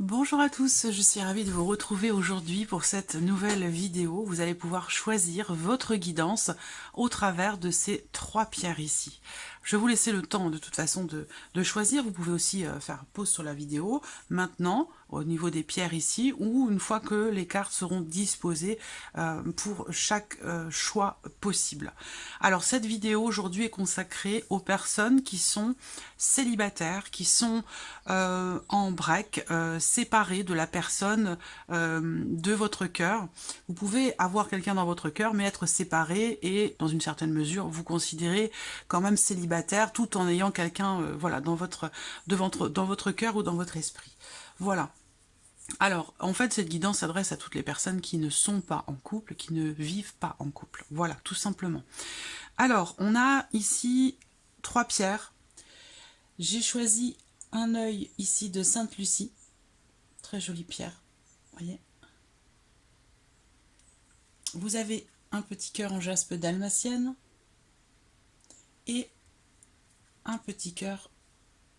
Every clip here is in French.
Bonjour à tous, je suis ravie de vous retrouver aujourd'hui pour cette nouvelle vidéo. Vous allez pouvoir choisir votre guidance au travers de ces trois pierres ici. Je vais vous laisser le temps de toute façon de choisir. Vous pouvez aussi faire pause sur la vidéo maintenant au niveau des pierres ici ou une fois que les cartes seront disposées pour chaque choix possible. Alors cette vidéo aujourd'hui est consacrée aux personnes qui sont célibataires, qui sont en break, séparés de la personne de votre cœur. Vous pouvez avoir quelqu'un dans votre cœur, mais être séparé et, dans une certaine mesure, vous considérez quand même célibataire, tout en ayant quelqu'un voilà, dans votre cœur ou dans votre esprit. Voilà. Alors, en fait, cette guidance s'adresse à toutes les personnes qui ne sont pas en couple, qui ne vivent pas en couple. Voilà, tout simplement. Alors, on a ici trois pierres. J'ai choisi un œil ici de Sainte-Lucie. Très jolie pierre, voyez. Vous avez un petit cœur en jaspe dalmatienne et un petit cœur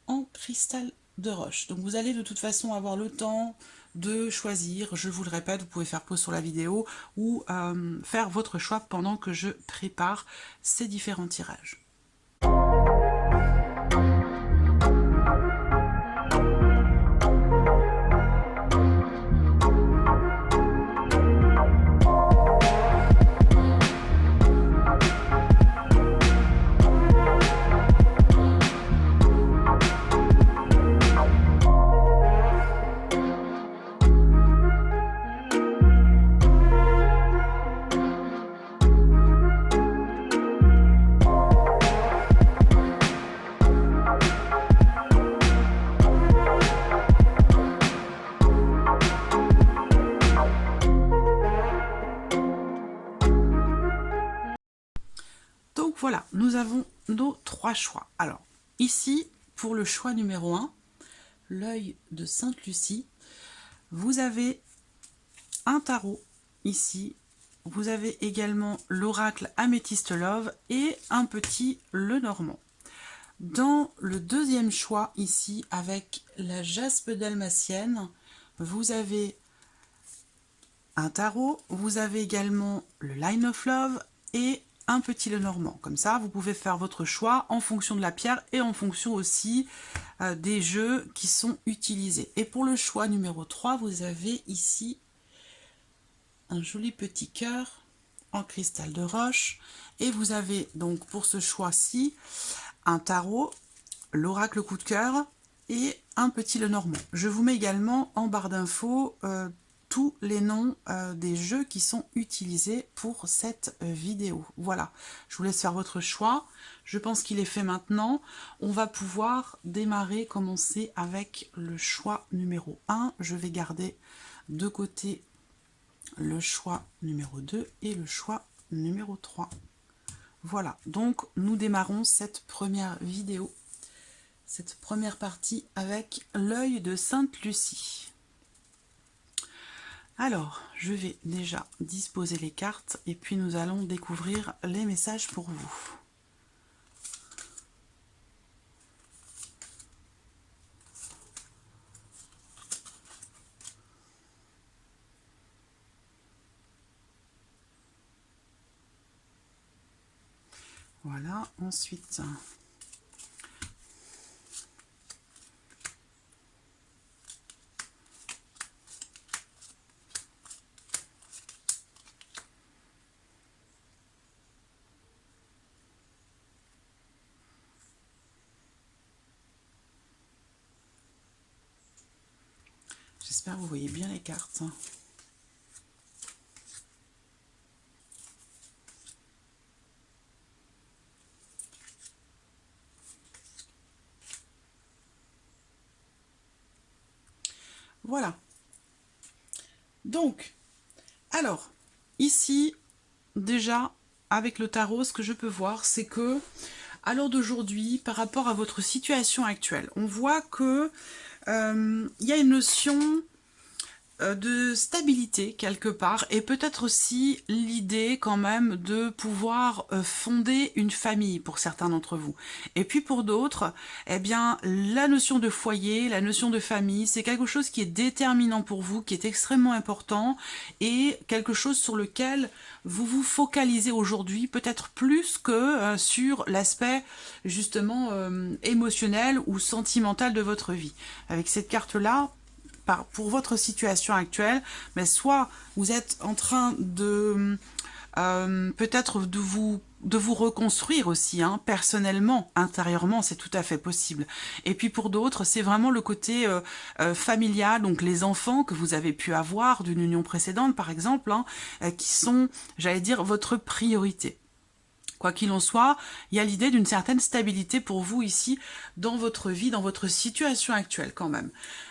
en cristal de roche. Donc vous allez de toute façon avoir le temps de choisir, je vous le répète, vous pouvez faire pause sur la vidéo ou faire votre choix pendant que je prépare ces différents tirages. Donc voilà, nous avons nos trois choix. Alors, ici, pour le choix numéro 1, l'œil de Sainte-Lucie, vous avez un tarot ici. Vous avez également l'oracle Améthyste Love et un petit Lenormand. Dans le deuxième choix ici, avec la jaspe dalmatienne, vous avez un tarot, vous avez également le Line of Love et un petit Lenormand. Comme ça, vous pouvez faire votre choix en fonction de la pierre et en fonction aussi des jeux qui sont utilisés. Et pour le choix numéro 3, vous avez ici un joli petit cœur en cristal de roche. Et vous avez donc pour ce choix-ci un tarot, l'oracle coup de cœur et un petit Lenormand. Je vous mets également en barre d'infos tous les noms des jeux qui sont utilisés pour cette vidéo. Voilà, je vous laisse faire votre choix. Je pense qu'il est fait maintenant. On va pouvoir démarrer, commencer avec le choix numéro 1. Je vais garder de côté le choix numéro 2 et le choix numéro 3. Voilà, donc nous démarrons cette première vidéo, cette première partie avec l'œil de Sainte-Lucie. Alors, je vais déjà disposer les cartes et puis nous allons découvrir les messages pour vous. Voilà, ensuite... J'espère que vous voyez bien les cartes. Voilà. Donc, alors, ici, déjà, avec le tarot, ce que je peux voir, c'est que, à l'heure d'aujourd'hui, par rapport à votre situation actuelle, on voit que il y a une notion de stabilité quelque part, et peut-être aussi l'idée quand même de pouvoir fonder une famille pour certains d'entre vous. Et puis pour d'autres, eh bien la notion de foyer, la notion de famille, c'est quelque chose qui est déterminant pour vous, qui est extrêmement important, et quelque chose sur lequel vous vous focalisez aujourd'hui, peut-être plus que sur l'aspect justement émotionnel ou sentimental de votre vie. Avec cette carte-là, pour votre situation actuelle, mais soit vous êtes en train de peut-être de vous reconstruire aussi, hein, personnellement, intérieurement, c'est tout à fait possible. Et puis pour d'autres, c'est vraiment le côté familial, donc les enfants que vous avez pu avoir d'une union précédente, par exemple, hein, qui sont, j'allais dire, votre priorité. Quoi qu'il en soit, il y a l'idée d'une certaine stabilité pour vous ici, dans votre vie, dans votre situation actuelle quand même.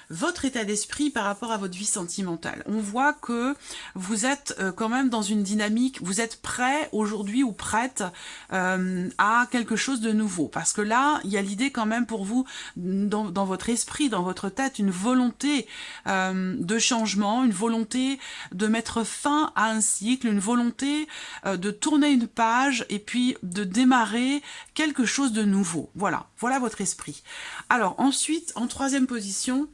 Votre état d'esprit par rapport à votre vie sentimentale. On voit que vous êtes quand même dans une dynamique, vous êtes prêt aujourd'hui ou prête à quelque chose de nouveau. Parce que là, il y a l'idée quand même pour vous, dans votre esprit, dans votre tête, une volonté de changement, une volonté de mettre fin à un cycle, une volonté de tourner une page et puis de démarrer quelque chose de nouveau. Voilà, voilà votre esprit. Alors ensuite, en troisième position,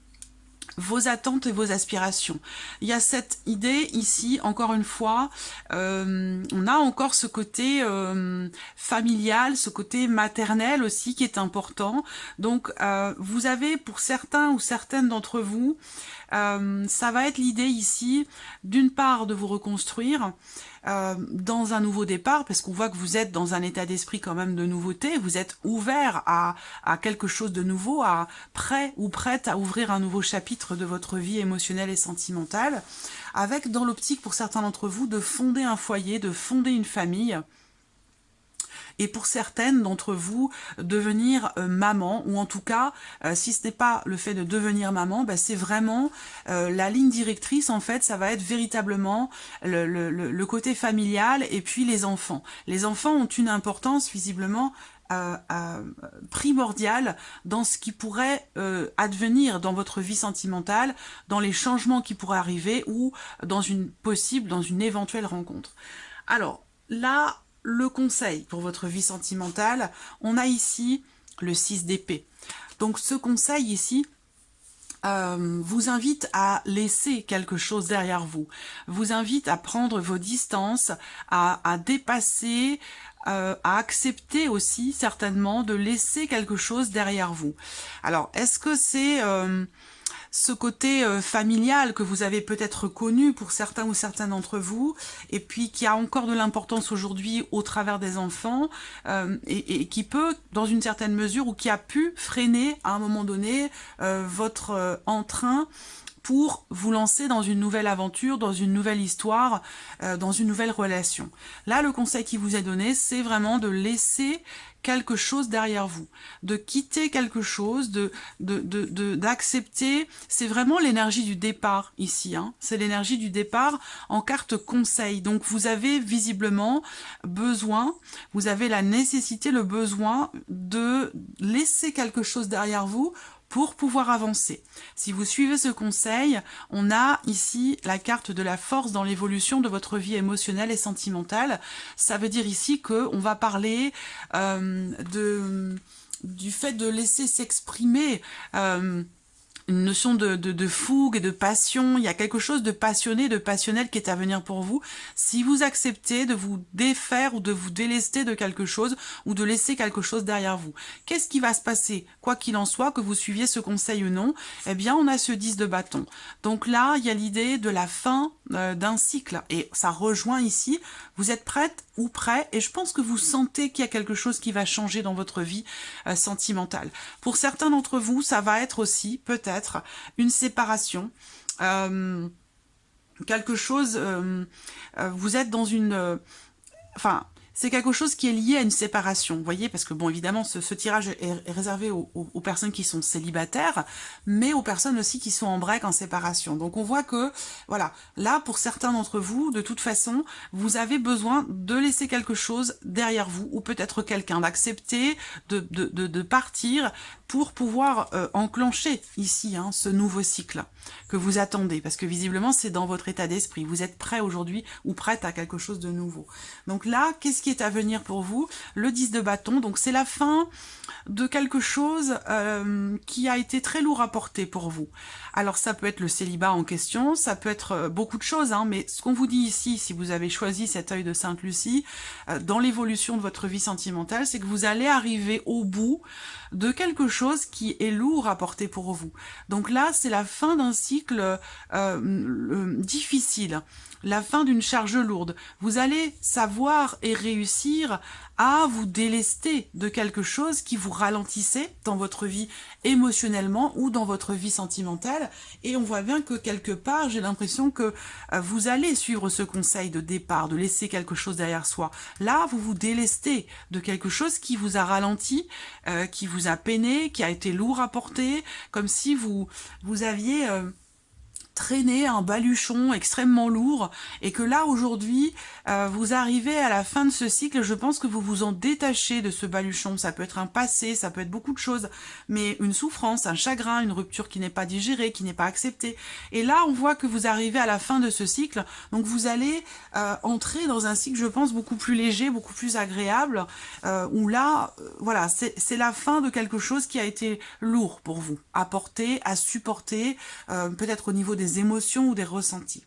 vos attentes et vos aspirations. Il y a cette idée ici, encore une fois, on a encore ce côté familial, ce côté maternel aussi qui est important. Donc vous avez pour certains ou certaines d'entre vous, ça va être l'idée ici, d'une part de vous reconstruire, dans un nouveau départ, parce qu'on voit que vous êtes dans un état d'esprit quand même de nouveauté, vous êtes ouvert à quelque chose de nouveau, prêt ou prête à ouvrir un nouveau chapitre de votre vie émotionnelle et sentimentale, avec dans l'optique pour certains d'entre vous de fonder un foyer, de fonder une famille, et pour certaines d'entre vous, devenir maman, ou en tout cas, si ce n'est pas le fait de devenir maman, bah, c'est vraiment la ligne directrice, en fait, ça va être véritablement le côté familial et puis les enfants. Les enfants ont une importance visiblement primordiale dans ce qui pourrait advenir dans votre vie sentimentale, dans les changements qui pourraient arriver ou dans dans une éventuelle rencontre. Alors, là, le conseil pour votre vie sentimentale, on a ici le 6 d'épée. Donc ce conseil ici vous invite à laisser quelque chose derrière vous, vous invite à prendre vos distances, à dépasser, à accepter aussi certainement de laisser quelque chose derrière vous. Alors est-ce que c'est ce côté familial que vous avez peut-être connu pour certains ou certaines d'entre vous, et puis qui a encore de l'importance aujourd'hui au travers des enfants, et qui peut, dans une certaine mesure, ou qui a pu freiner à un moment donné votre entrain pour vous lancer dans une nouvelle aventure, dans une nouvelle histoire, dans une nouvelle relation. Là, le conseil qui vous est donné, c'est vraiment de laisser quelque chose derrière vous, de quitter quelque chose, d'accepter. C'est vraiment l'énergie du départ ici, hein. C'est l'énergie du départ en carte conseil. Donc vous avez visiblement besoin, vous avez la nécessité, le besoin de laisser quelque chose derrière vous pour pouvoir avancer. Si vous suivez ce conseil, on a ici la carte de la force dans l'évolution de votre vie émotionnelle et sentimentale. Ça veut dire ici qu'on va parler du fait de laisser s'exprimer une notion de fougue et de passion. Il y a quelque chose de passionné, de passionnel qui est à venir pour vous. Si vous acceptez de vous défaire ou de vous délester de quelque chose ou de laisser quelque chose derrière vous. Qu'est-ce qui va se passer? Quoi qu'il en soit, que vous suiviez ce conseil ou non, eh bien on a ce 10 de bâton. Donc là, il y a l'idée de la fin d'un cycle. Et ça rejoint ici, vous êtes prête ou prêt, et je pense que vous sentez qu'il y a quelque chose qui va changer dans votre vie sentimentale. Pour certains d'entre vous, ça va être aussi peut-être une séparation, quelque chose, vous êtes dans une... enfin, c'est quelque chose qui est lié à une séparation, vous voyez, parce que bon, évidemment, ce tirage est réservé aux personnes qui sont célibataires, mais aux personnes aussi qui sont en break, en séparation. Donc on voit que, voilà, là, pour certains d'entre vous, de toute façon, vous avez besoin de laisser quelque chose derrière vous, ou peut-être quelqu'un, d'accepter de partir pour pouvoir enclencher ici ce nouveau cycle que vous attendez, parce que visiblement, c'est dans votre état d'esprit. Vous êtes prêt aujourd'hui ou prête à quelque chose de nouveau. Donc là, qu'est-ce qui est à venir pour vous? Le 10 de bâton, donc c'est la fin de quelque chose qui a été très lourd à porter pour vous. Alors ça peut être le célibat en question, ça peut être beaucoup de choses, mais ce qu'on vous dit ici, si vous avez choisi cet œil de Sainte Lucie, dans l'évolution de votre vie sentimentale, c'est que vous allez arriver au bout de quelque chose qui est lourd à porter pour vous. Donc là, c'est la fin d'un cycle difficile, la fin d'une charge lourde. Vous allez savoir et réussir à vous délester de quelque chose qui vous ralentissait dans votre vie émotionnellement ou dans votre vie sentimentale. Et on voit bien que quelque part, j'ai l'impression que vous allez suivre ce conseil de départ, de laisser quelque chose derrière soi. Là, vous vous délestez de quelque chose qui vous a ralenti, qui vous a peiné, qui a été lourd à porter, comme si vous aviez traîner un baluchon extrêmement lourd et que là aujourd'hui vous arrivez à la fin de ce cycle. Je pense que vous vous en détachez de ce baluchon. Ça peut être un passé, ça peut être beaucoup de choses, mais une souffrance, un chagrin, une rupture qui n'est pas digérée, qui n'est pas acceptée. Et là on voit que vous arrivez à la fin de ce cycle, donc vous allez entrer dans un cycle, je pense, beaucoup plus léger, beaucoup plus agréable, où là voilà, c'est la fin de quelque chose qui a été lourd pour vous à porter, à supporter, peut-être au niveau des émotions ou des ressentis.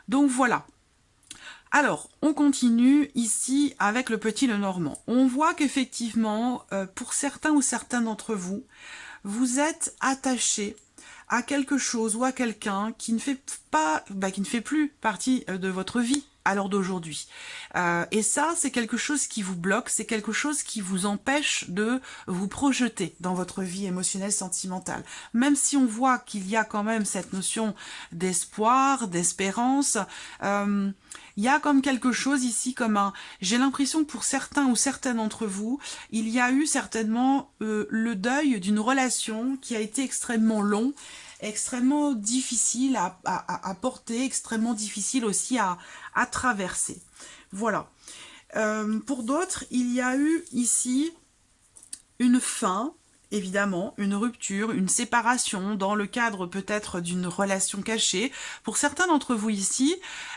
Donc voilà. Alors, on continue ici avec le petit Lenormand. On voit qu'effectivement, pour certains ou certaines d'entre vous, vous êtes attachés à quelque chose ou à quelqu'un qui ne fait pas, qui ne fait plus partie de votre vie à l'heure d'aujourd'hui. Et ça, c'est quelque chose qui vous bloque, c'est quelque chose qui vous empêche de vous projeter dans votre vie émotionnelle, sentimentale. Même si on voit qu'il y a quand même cette notion d'espoir, d'espérance, il y a comme quelque chose ici, comme un... J'ai l'impression que pour certains ou certaines d'entre vous, il y a eu certainement le deuil d'une relation qui a été extrêmement long, extrêmement difficile à porter, extrêmement difficile aussi à traverser. Voilà. Pour d'autres, il y a eu ici une fin, évidemment, une rupture, une séparation dans le cadre peut-être d'une relation cachée. Pour certains d'entre vous ici,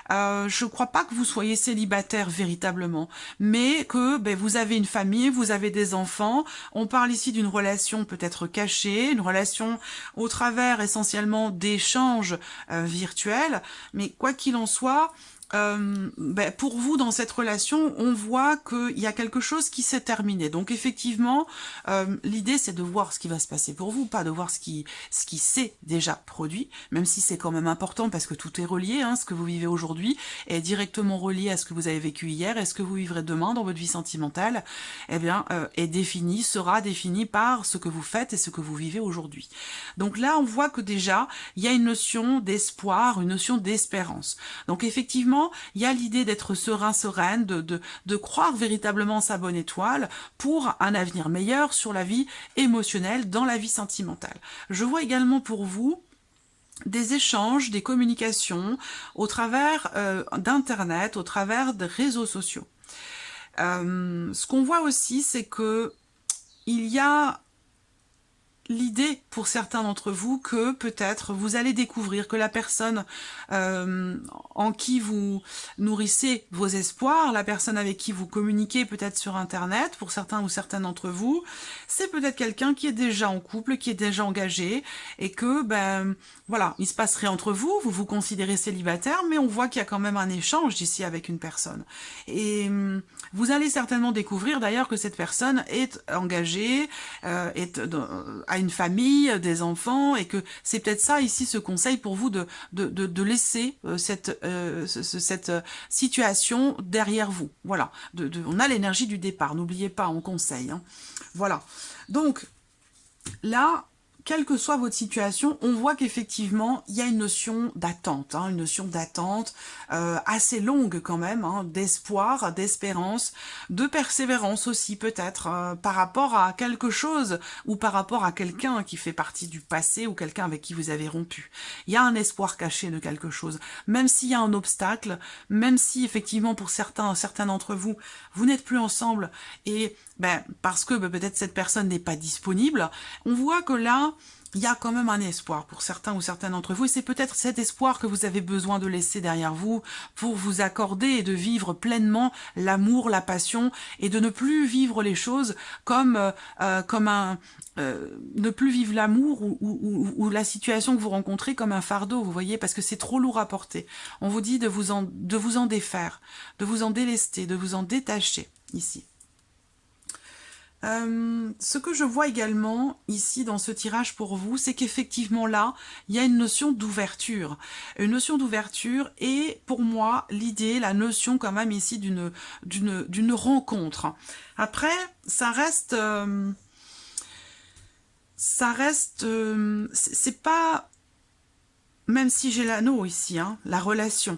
je ne crois pas que vous soyez célibataire véritablement, mais que vous avez une famille, vous avez des enfants. On parle ici d'une relation peut-être cachée, une relation au travers essentiellement d'échanges virtuels, mais quoi qu'il en soit, pour vous, dans cette relation, on voit qu'il y a quelque chose qui s'est terminé. Donc effectivement, l'idée c'est de voir ce qui va se passer pour vous, pas de voir ce qui s'est déjà produit, même si c'est quand même important parce que tout est relié, ce que vous vivez aujourd'hui est directement relié à ce que vous avez vécu hier, et ce que vous vivrez demain dans votre vie sentimentale, est défini, sera défini par ce que vous faites et ce que vous vivez aujourd'hui. Donc là, on voit que déjà, il y a une notion d'espoir, une notion d'espérance. Donc effectivement, il y a l'idée d'être serein, sereine, de croire véritablement en sa bonne étoile pour un avenir meilleur sur la vie émotionnelle, dans la vie sentimentale. Je vois également pour vous des échanges, des communications au travers d'Internet, au travers des réseaux sociaux. Ce qu'on voit aussi, c'est que il y a l'idée pour certains d'entre vous que peut-être vous allez découvrir que la personne en qui vous nourrissez vos espoirs, la personne avec qui vous communiquez peut-être sur Internet, pour certains ou certaines d'entre vous, c'est peut-être quelqu'un qui est déjà en couple, qui est déjà engagé, et que, voilà, il se passerait entre vous, vous vous considérez célibataire, mais on voit qu'il y a quand même un échange ici avec une personne. Et vous allez certainement découvrir d'ailleurs que cette personne est engagée, a une famille, des enfants, et que c'est peut-être ça ici, ce conseil pour vous de laisser cette situation derrière vous. Voilà, on a l'énergie du départ, n'oubliez pas, on conseille. Voilà, donc là, quelle que soit votre situation, on voit qu'effectivement, il y a une notion d'attente, une notion d'attente assez longue quand même, d'espoir, d'espérance, de persévérance aussi peut-être, par rapport à quelque chose ou par rapport à quelqu'un qui fait partie du passé ou quelqu'un avec qui vous avez rompu. Il y a un espoir caché de quelque chose, même s'il y a un obstacle, même si effectivement pour certains d'entre vous, vous n'êtes plus ensemble et parce que peut-être cette personne n'est pas disponible, on voit que là, il y a quand même un espoir pour certains ou certaines d'entre vous, et c'est peut-être cet espoir que vous avez besoin de laisser derrière vous pour vous accorder et de vivre pleinement l'amour, la passion, et de ne plus vivre les choses comme ne plus vivre l'amour ou la situation que vous rencontrez comme un fardeau, vous voyez, parce que c'est trop lourd à porter. On vous dit de vous en défaire, de vous en délester, de vous en détacher, ici. Ce que je vois également ici dans ce tirage pour vous, c'est qu'effectivement là, il y a une notion d'ouverture. Une notion d'ouverture et pour moi, l'idée, la notion quand même ici d'une rencontre. Après, ça reste... c'est pas... Même si j'ai l'anneau ici, la relation.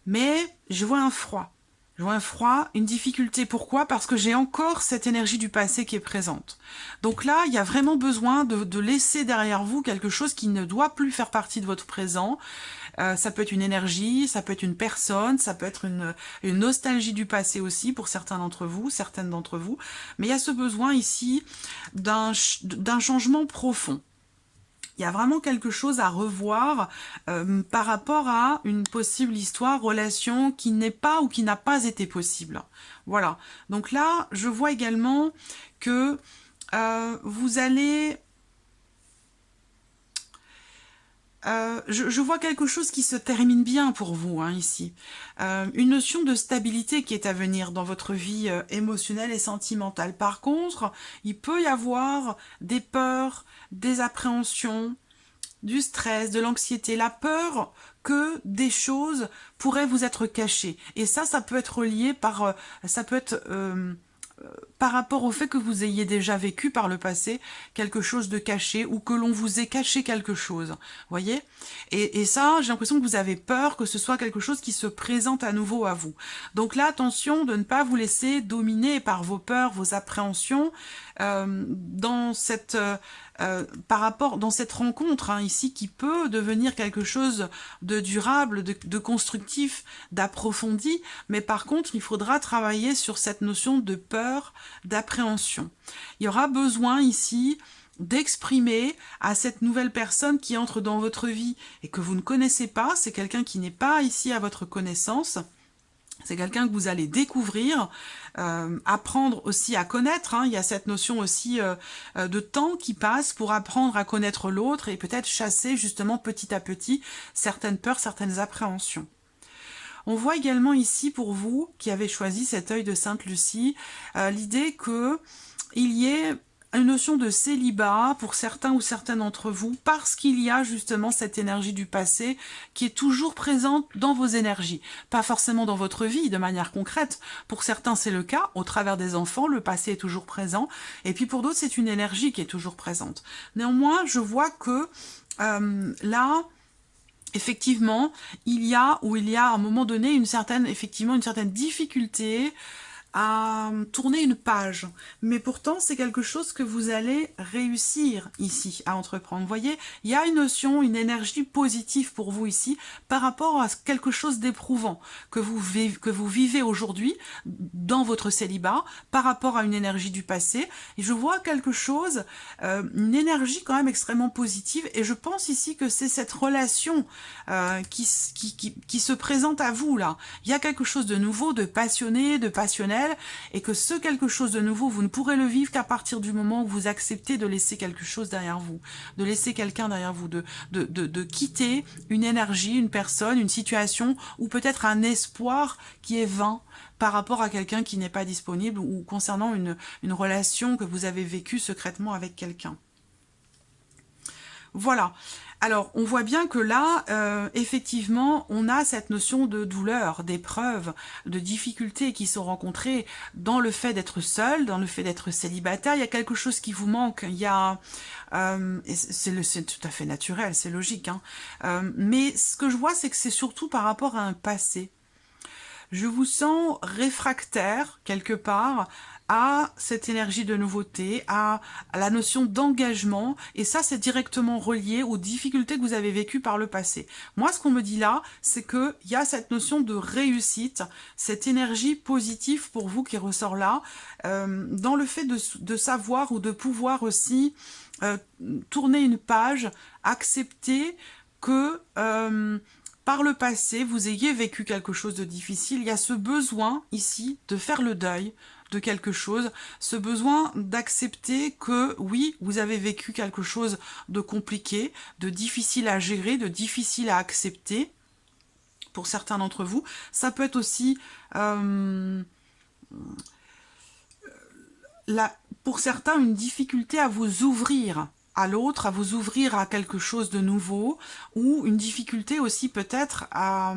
Mais je vois un froid. Je vois un froid, une difficulté. Pourquoi? Parce que j'ai encore cette énergie du passé qui est présente. Donc là, il y a vraiment besoin de laisser derrière vous quelque chose qui ne doit plus faire partie de votre présent. Ça peut être une énergie, ça peut être une personne, ça peut être une nostalgie du passé aussi pour certains d'entre vous, certaines d'entre vous. Mais il y a ce besoin ici d'un changement profond. Il y a vraiment quelque chose à revoir par rapport à une possible histoire, relation qui n'est pas ou qui n'a pas été possible. Voilà. Donc là, je vois également que vous allez... je vois quelque chose qui se termine bien pour vous, ici. Une notion de stabilité qui est à venir dans votre vie émotionnelle et sentimentale. Par contre, il peut y avoir des peurs, des appréhensions, du stress, de l'anxiété, la peur que des choses pourraient vous être cachées. Et ça peut être lié par... ça peut être... par rapport au fait que vous ayez déjà vécu par le passé quelque chose de caché ou que l'on vous ait caché quelque chose, voyez, et ça, j'ai l'impression que vous avez peur que ce soit quelque chose qui se présente à nouveau à vous. Donc là, attention de ne pas vous laisser dominer par vos peurs, vos appréhensions dans cette... dans cette rencontre ici qui peut devenir quelque chose de durable, de constructif, d'approfondi, mais par contre il faudra travailler sur cette notion de peur, d'appréhension. Il y aura besoin ici d'exprimer à cette nouvelle personne qui entre dans votre vie et que vous ne connaissez pas, c'est quelqu'un qui n'est pas ici à votre connaissance, c'est quelqu'un que vous allez découvrir, apprendre aussi à connaître. Il y a cette notion aussi de temps qui passe pour apprendre à connaître l'autre et peut-être chasser justement petit à petit certaines peurs, certaines appréhensions. On voit également ici pour vous qui avez choisi cet œil de Sainte Lucie, l'idée qu'il y ait une notion de célibat pour certains ou certaines d'entre vous parce qu'il y a justement cette énergie du passé qui est toujours présente dans vos énergies. Pas forcément dans votre vie de manière concrète. Pour certains c'est le cas, au travers des enfants, le passé est toujours présent. Et puis pour d'autres c'est une énergie qui est toujours présente. Néanmoins, je vois que là... effectivement, il y a à un moment donné une certaine difficulté à tourner une page. Mais pourtant, c'est quelque chose que vous allez réussir ici à entreprendre. Vous voyez, il y a une notion, une énergie positive pour vous ici par rapport à quelque chose d'éprouvant que vous vivez aujourd'hui dans votre célibat par rapport à une énergie du passé. Et je vois quelque chose, une énergie quand même extrêmement positive. Et je pense ici que c'est cette relation qui se présente à vous là. Il y a quelque chose de nouveau, de passionné, de passionnel, et que ce quelque chose de nouveau, vous ne pourrez le vivre qu'à partir du moment où vous acceptez de laisser quelque chose derrière vous, de laisser quelqu'un derrière vous, de quitter une énergie, une personne, une situation, ou peut-être un espoir qui est vain par rapport à quelqu'un qui n'est pas disponible, ou concernant une relation que vous avez vécue secrètement avec quelqu'un. Voilà. Alors, on voit bien que là, effectivement, on a cette notion de douleur, d'épreuve, de difficultés qui sont rencontrées dans le fait d'être seul, dans le fait d'être célibataire. Il y a quelque chose qui vous manque. Il y a, c'est tout à fait naturel, c'est logique, hein. Mais ce que je vois, c'est que c'est surtout par rapport à un passé. Je vous sens réfractaire, quelque part, à cette énergie de nouveauté, à la notion d'engagement, et ça, c'est directement relié aux difficultés que vous avez vécues par le passé. Moi, ce qu'on me dit là, c'est qu'il y a cette notion de réussite, cette énergie positive pour vous qui ressort là, dans le fait de savoir ou de pouvoir aussi tourner une page, accepter que par le passé, vous ayez vécu quelque chose de difficile. Il y a ce besoin ici de faire le deuil de quelque chose, ce besoin d'accepter que oui, vous avez vécu quelque chose de compliqué, de difficile à gérer, de difficile à accepter pour certains d'entre vous. Ça peut être aussi pour certains une difficulté à vous ouvrir à l'autre, à vous ouvrir à quelque chose de nouveau, ou une difficulté aussi peut-être à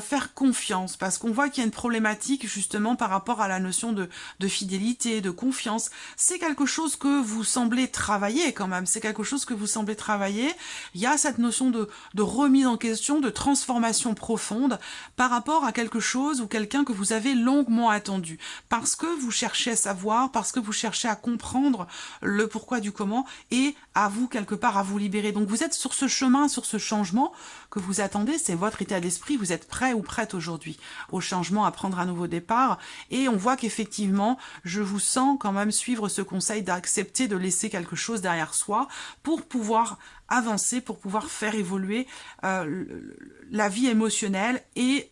faire confiance, parce qu'on voit qu'il y a une problématique justement par rapport à la notion de fidélité, de confiance. C'est quelque chose que vous semblez travailler quand même, c'est quelque chose que vous semblez travailler. Il y a cette notion de remise en question, de transformation profonde par rapport à quelque chose ou quelqu'un que vous avez longuement attendu, parce que vous cherchez à savoir, parce que vous cherchez à comprendre le pourquoi du comment, et à vous quelque part à vous libérer. Donc vous êtes sur ce chemin, sur ce changement que vous attendez, c'est votre état d'esprit, vous êtes prêt ou prête aujourd'hui au changement, à prendre un nouveau départ, et on voit qu'effectivement, je vous sens quand même suivre ce conseil d'accepter de laisser quelque chose derrière soi pour pouvoir avancer, pour pouvoir faire évoluer la vie émotionnelle et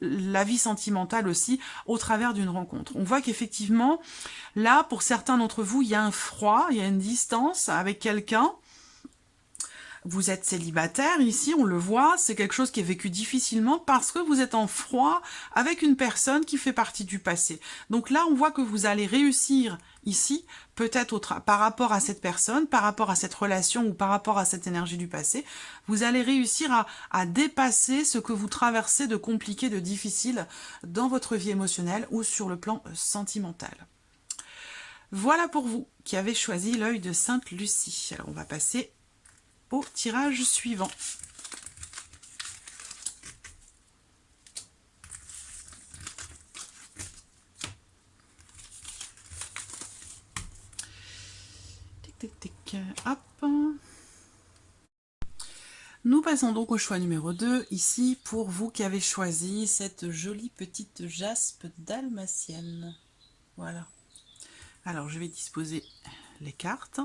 la vie sentimentale aussi au travers d'une rencontre. On voit qu'effectivement, là, pour certains d'entre vous, il y a un froid, il y a une distance avec quelqu'un. Vous êtes célibataire, ici, on le voit, c'est quelque chose qui est vécu difficilement parce que vous êtes en froid avec une personne qui fait partie du passé. Donc là, on voit que vous allez réussir ici, peut-être par rapport à cette personne, par rapport à cette relation ou par rapport à cette énergie du passé, vous allez réussir à dépasser ce que vous traversez de compliqué, de difficile dans votre vie émotionnelle ou sur le plan sentimental. Voilà pour vous qui avez choisi l'œil de Sainte Lucie. Alors on va passer au tirage suivant. Tic, tic, tic. Hop. Nous passons donc au choix numéro 2, ici, pour vous qui avez choisi cette jolie petite jaspe dalmatienne. Voilà. Alors, je vais disposer les cartes.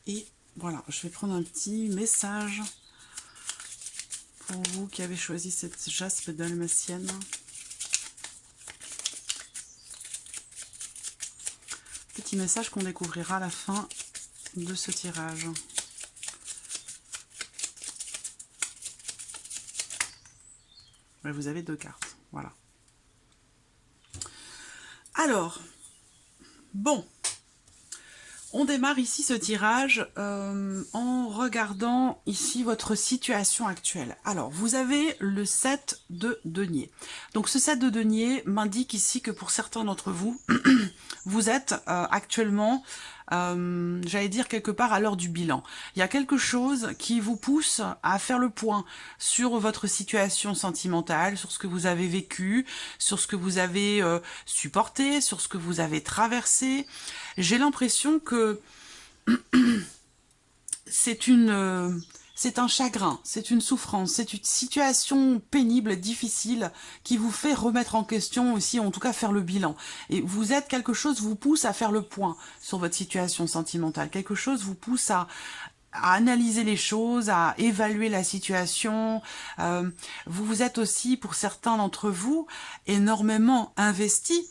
Et voilà, je vais prendre un petit message pour vous qui avez choisi cette jaspe dalmatienne. Petit message qu'on découvrira à la fin de ce tirage. Vous avez 2 cartes, voilà. Alors, bon. On démarre ici ce tirage en regardant ici votre situation actuelle. Alors, vous avez le 7 de denier. Donc, ce 7 de denier m'indique ici que pour certains d'entre vous, vous êtes actuellement j'allais dire quelque part à l'heure du bilan. Il y a quelque chose qui vous pousse à faire le point sur votre situation sentimentale, sur ce que vous avez vécu, sur ce que vous avez supporté, sur ce que vous avez traversé. J'ai l'impression que c'est un chagrin, c'est une souffrance, c'est une situation pénible, difficile, qui vous fait remettre en question aussi, en tout cas faire le bilan. Et quelque chose vous pousse à faire le point sur votre situation sentimentale. Quelque chose vous pousse à analyser les choses, à évaluer la situation. Vous êtes aussi, pour certains d'entre vous, énormément investis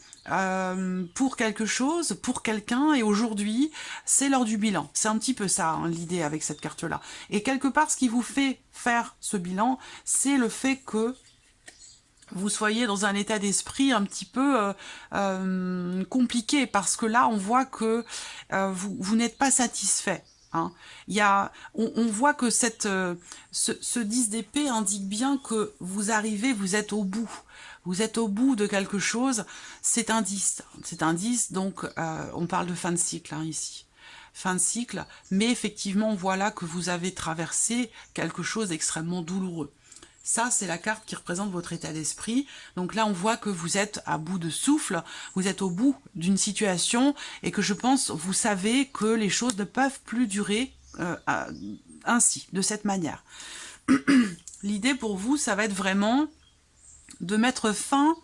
pour quelque chose, pour quelqu'un, et aujourd'hui, c'est l'heure du bilan. C'est un petit peu ça, hein, l'idée avec cette carte-là. Et quelque part, ce qui vous fait faire ce bilan, c'est le fait que vous soyez dans un état d'esprit un petit peu compliqué, parce que là, on voit que vous n'êtes pas satisfait. Hein. On voit que ce 10 d'épée indique bien que vous arrivez, vous êtes au bout. Vous êtes au bout de quelque chose, c'est un 10. C'est un 10, donc on parle de fin de cycle hein, ici. Fin de cycle, mais effectivement, voilà que vous avez traversé quelque chose d'extrêmement douloureux. Ça, c'est la carte qui représente votre état d'esprit. Donc là, on voit que vous êtes à bout de souffle, vous êtes au bout d'une situation et que je pense, vous savez que les choses ne peuvent plus durer ainsi, de cette manière. L'idée pour vous, ça va être vraiment de mettre fin,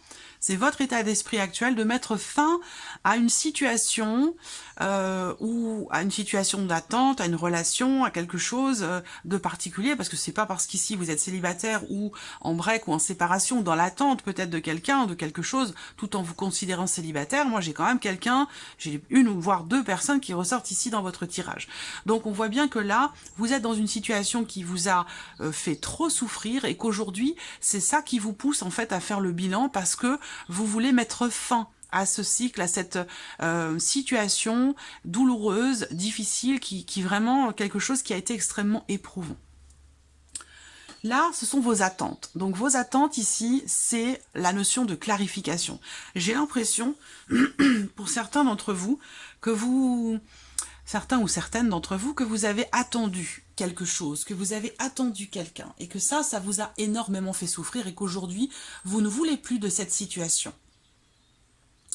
c'est votre état d'esprit actuel, de mettre fin à une situation ou à une situation d'attente, à une relation, à quelque chose de particulier, parce que c'est pas parce qu'ici vous êtes célibataire ou en break ou en séparation, dans l'attente peut-être de quelqu'un, de quelque chose, tout en vous considérant célibataire. Moi j'ai quand même j'ai une ou voire deux personnes qui ressortent ici dans votre tirage. Donc on voit bien que là, vous êtes dans une situation qui vous a fait trop souffrir et qu'aujourd'hui, c'est ça qui vous pousse en fait à faire le bilan, parce que vous voulez mettre fin à ce cycle, à cette situation douloureuse, difficile, qui vraiment quelque chose qui a été extrêmement éprouvant. Là, ce sont vos attentes. Donc vos attentes ici, c'est la notion de clarification. J'ai l'impression, pour certains d'entre vous, certains ou certaines d'entre vous, que vous avez attendu quelque chose, que vous avez attendu quelqu'un, et que ça vous a énormément fait souffrir, et qu'aujourd'hui, vous ne voulez plus de cette situation.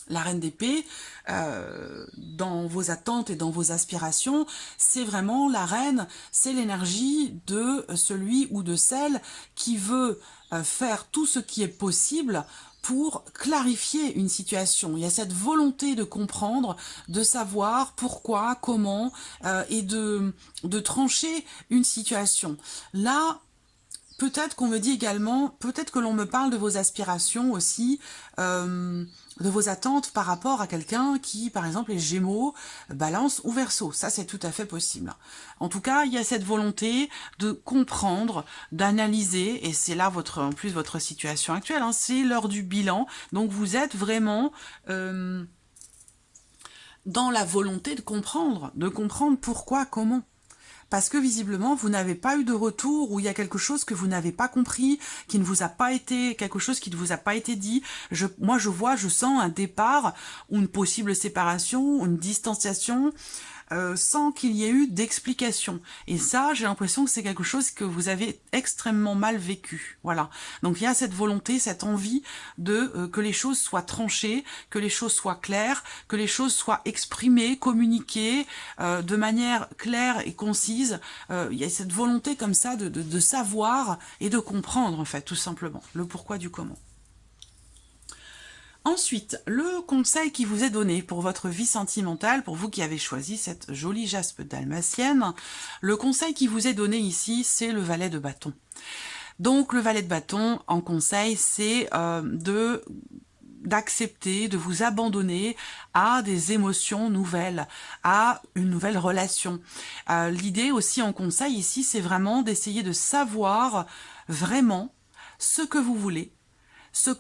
La reine d'épée, dans vos attentes et dans vos aspirations, c'est vraiment la reine, c'est l'énergie de celui ou de celle qui veut faire tout ce qui est possible pour clarifier une situation. Il y a cette volonté de comprendre, de savoir pourquoi, comment, et de trancher une situation. Là, peut-être qu'on me dit également, peut-être que l'on me parle de vos aspirations aussi, de vos attentes par rapport à quelqu'un qui, par exemple, est Gémeaux, Balance ou Verseau. Ça, c'est tout à fait possible. En tout cas, il y a cette volonté de comprendre, d'analyser, et c'est là en plus votre situation actuelle, hein, c'est l'heure du bilan. Donc vous êtes vraiment dans la volonté de comprendre pourquoi, comment. Parce que visiblement, vous n'avez pas eu de retour, ou il y a quelque chose que vous n'avez pas compris, qui ne vous a pas été, quelque chose qui ne vous a pas été dit. Moi, je sens un départ, ou une possible séparation, ou une distanciation, sans qu'il y ait eu d'explication. Et ça, j'ai l'impression que c'est quelque chose que vous avez extrêmement mal vécu. Voilà. Donc il y a cette volonté, cette envie de que les choses soient tranchées, que les choses soient claires, que les choses soient exprimées, communiquées de manière claire et concise. Il y a cette volonté comme ça de savoir et de comprendre, en fait, tout simplement, le pourquoi du comment. Ensuite, le conseil qui vous est donné pour votre vie sentimentale, pour vous qui avez choisi cette jolie jaspe dalmatienne, le conseil qui vous est donné ici, c'est le valet de bâton. Donc le valet de bâton, en conseil, c'est d'accepter, de vous abandonner à des émotions nouvelles, à une nouvelle relation. L'idée aussi en conseil ici, c'est vraiment d'essayer de savoir vraiment ce que vous voulez, ce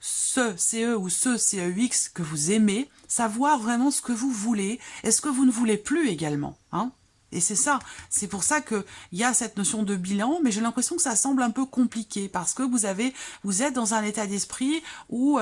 CE ou ce CEX que vous aimez, savoir vraiment ce que vous voulez et ce que vous ne voulez plus également. Hein. Et c'est ça, c'est pour ça qu'il y a cette notion de bilan, mais j'ai l'impression que ça semble un peu compliqué, parce que vous êtes dans un état d'esprit où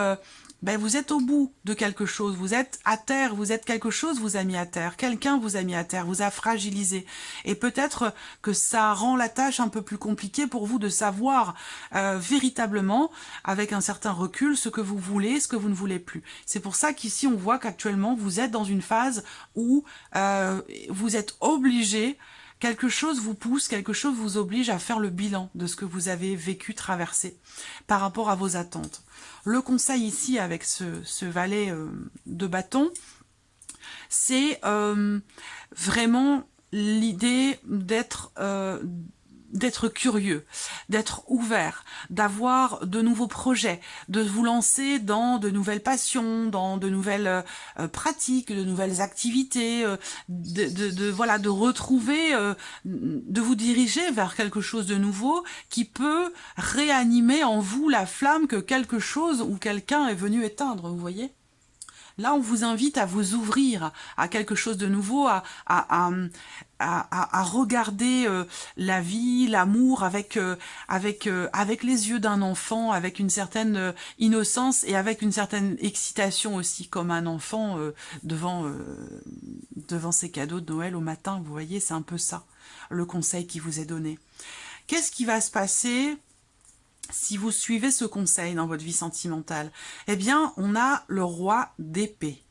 vous êtes au bout de quelque chose, vous êtes à terre, vous êtes quelque chose vous a mis à terre, quelqu'un vous a mis à terre, vous a fragilisé. Et peut-être que ça rend la tâche un peu plus compliquée pour vous de savoir véritablement, avec un certain recul, ce que vous voulez, ce que vous ne voulez plus. C'est pour ça qu'ici on voit qu'actuellement vous êtes dans une phase où vous êtes obligé, quelque chose vous pousse, quelque chose vous oblige à faire le bilan de ce que vous avez vécu, traversé, par rapport à vos attentes. Le conseil ici avec ce valet de bâton, c'est vraiment l'idée d'être curieux, d'être ouvert, d'avoir de nouveaux projets, de vous lancer dans de nouvelles passions, dans de nouvelles pratiques, de nouvelles activités, voilà, de retrouver, de vous diriger vers quelque chose de nouveau qui peut réanimer en vous la flamme que quelque chose ou quelqu'un est venu éteindre, vous voyez ? Là, on vous invite à vous ouvrir à quelque chose de nouveau, à regarder la vie, l'amour avec les yeux d'un enfant, avec une certaine innocence et avec une certaine excitation aussi, comme un enfant devant ses cadeaux de Noël au matin. Vous voyez, c'est un peu ça, le conseil qui vous est donné. Qu'est-ce qui va se passer si vous suivez ce conseil dans votre vie sentimentale? Eh bien, on a le roi d'épée.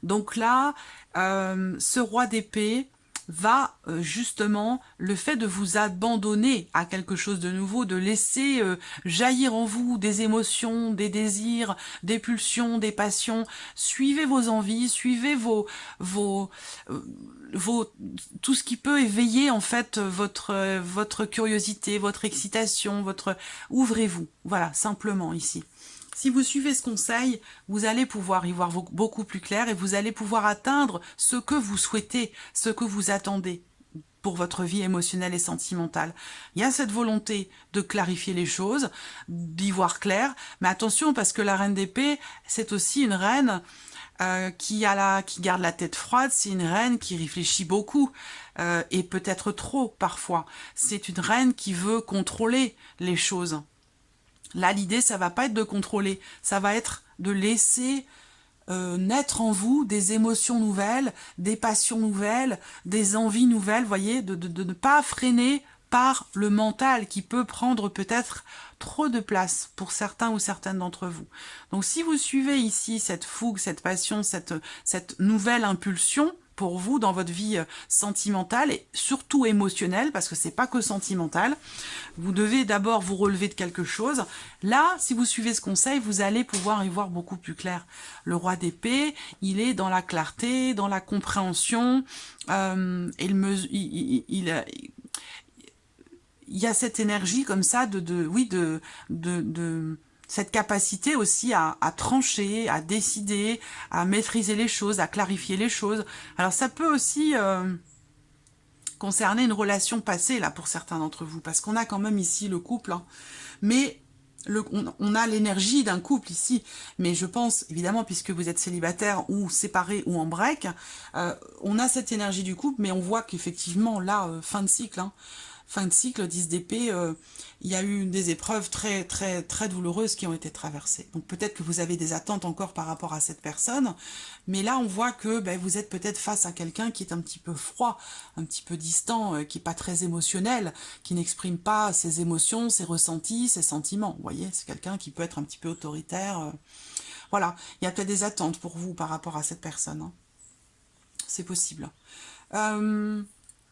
Donc là, ce roi d'épée va justement, le fait de vous abandonner à quelque chose de nouveau, de laisser jaillir en vous des émotions, des désirs, des pulsions, des passions. Suivez vos envies, suivez tout ce qui peut éveiller en fait votre curiosité, votre excitation, ouvrez-vous, voilà, simplement ici. Si vous suivez ce conseil, vous allez pouvoir y voir beaucoup plus clair et vous allez pouvoir atteindre ce que vous souhaitez, ce que vous attendez pour votre vie émotionnelle et sentimentale. Il y a cette volonté de clarifier les choses, d'y voir clair, mais attention parce que la reine d'épée, c'est aussi une reine qui garde la tête froide, c'est une reine qui réfléchit beaucoup et peut-être trop parfois. C'est une reine qui veut contrôler les choses. Là, l'idée, ça va pas être de contrôler, ça va être de laisser naître en vous des émotions nouvelles, des passions nouvelles, des envies nouvelles, voyez, de ne pas freiner par le mental qui peut prendre peut-être trop de place pour certains ou certaines d'entre vous. Donc si vous suivez ici cette fougue, cette passion, cette nouvelle impulsion pour vous dans votre vie sentimentale et surtout émotionnelle, parce que c'est pas que sentimental, vous devez d'abord vous relever de quelque chose. Là, si vous suivez ce conseil, vous allez pouvoir y voir beaucoup plus clair. Le roi d'épée, il est dans la clarté, dans la compréhension, il y a cette énergie comme ça de cette capacité aussi à trancher, à décider, à maîtriser les choses, à clarifier les choses. Alors ça peut aussi concerner une relation passée là pour certains d'entre vous, parce qu'on a quand même ici le couple, hein. Mais on a l'énergie d'un couple ici, mais je pense, évidemment, puisque vous êtes célibataire ou séparé ou en break, on a cette énergie du couple, mais on voit qu'effectivement, là, fin de cycle, hein, fin de cycle, 10 d'épée, il y a eu des épreuves très, très, très douloureuses qui ont été traversées. Donc peut-être que vous avez des attentes encore par rapport à cette personne, mais là on voit que vous êtes peut-être face à quelqu'un qui est un petit peu froid, un petit peu distant, qui n'est pas très émotionnel, qui n'exprime pas ses émotions, ses ressentis, ses sentiments. Vous voyez, c'est quelqu'un qui peut être un petit peu autoritaire. Voilà, il y a peut-être des attentes pour vous par rapport à cette personne, hein. C'est possible.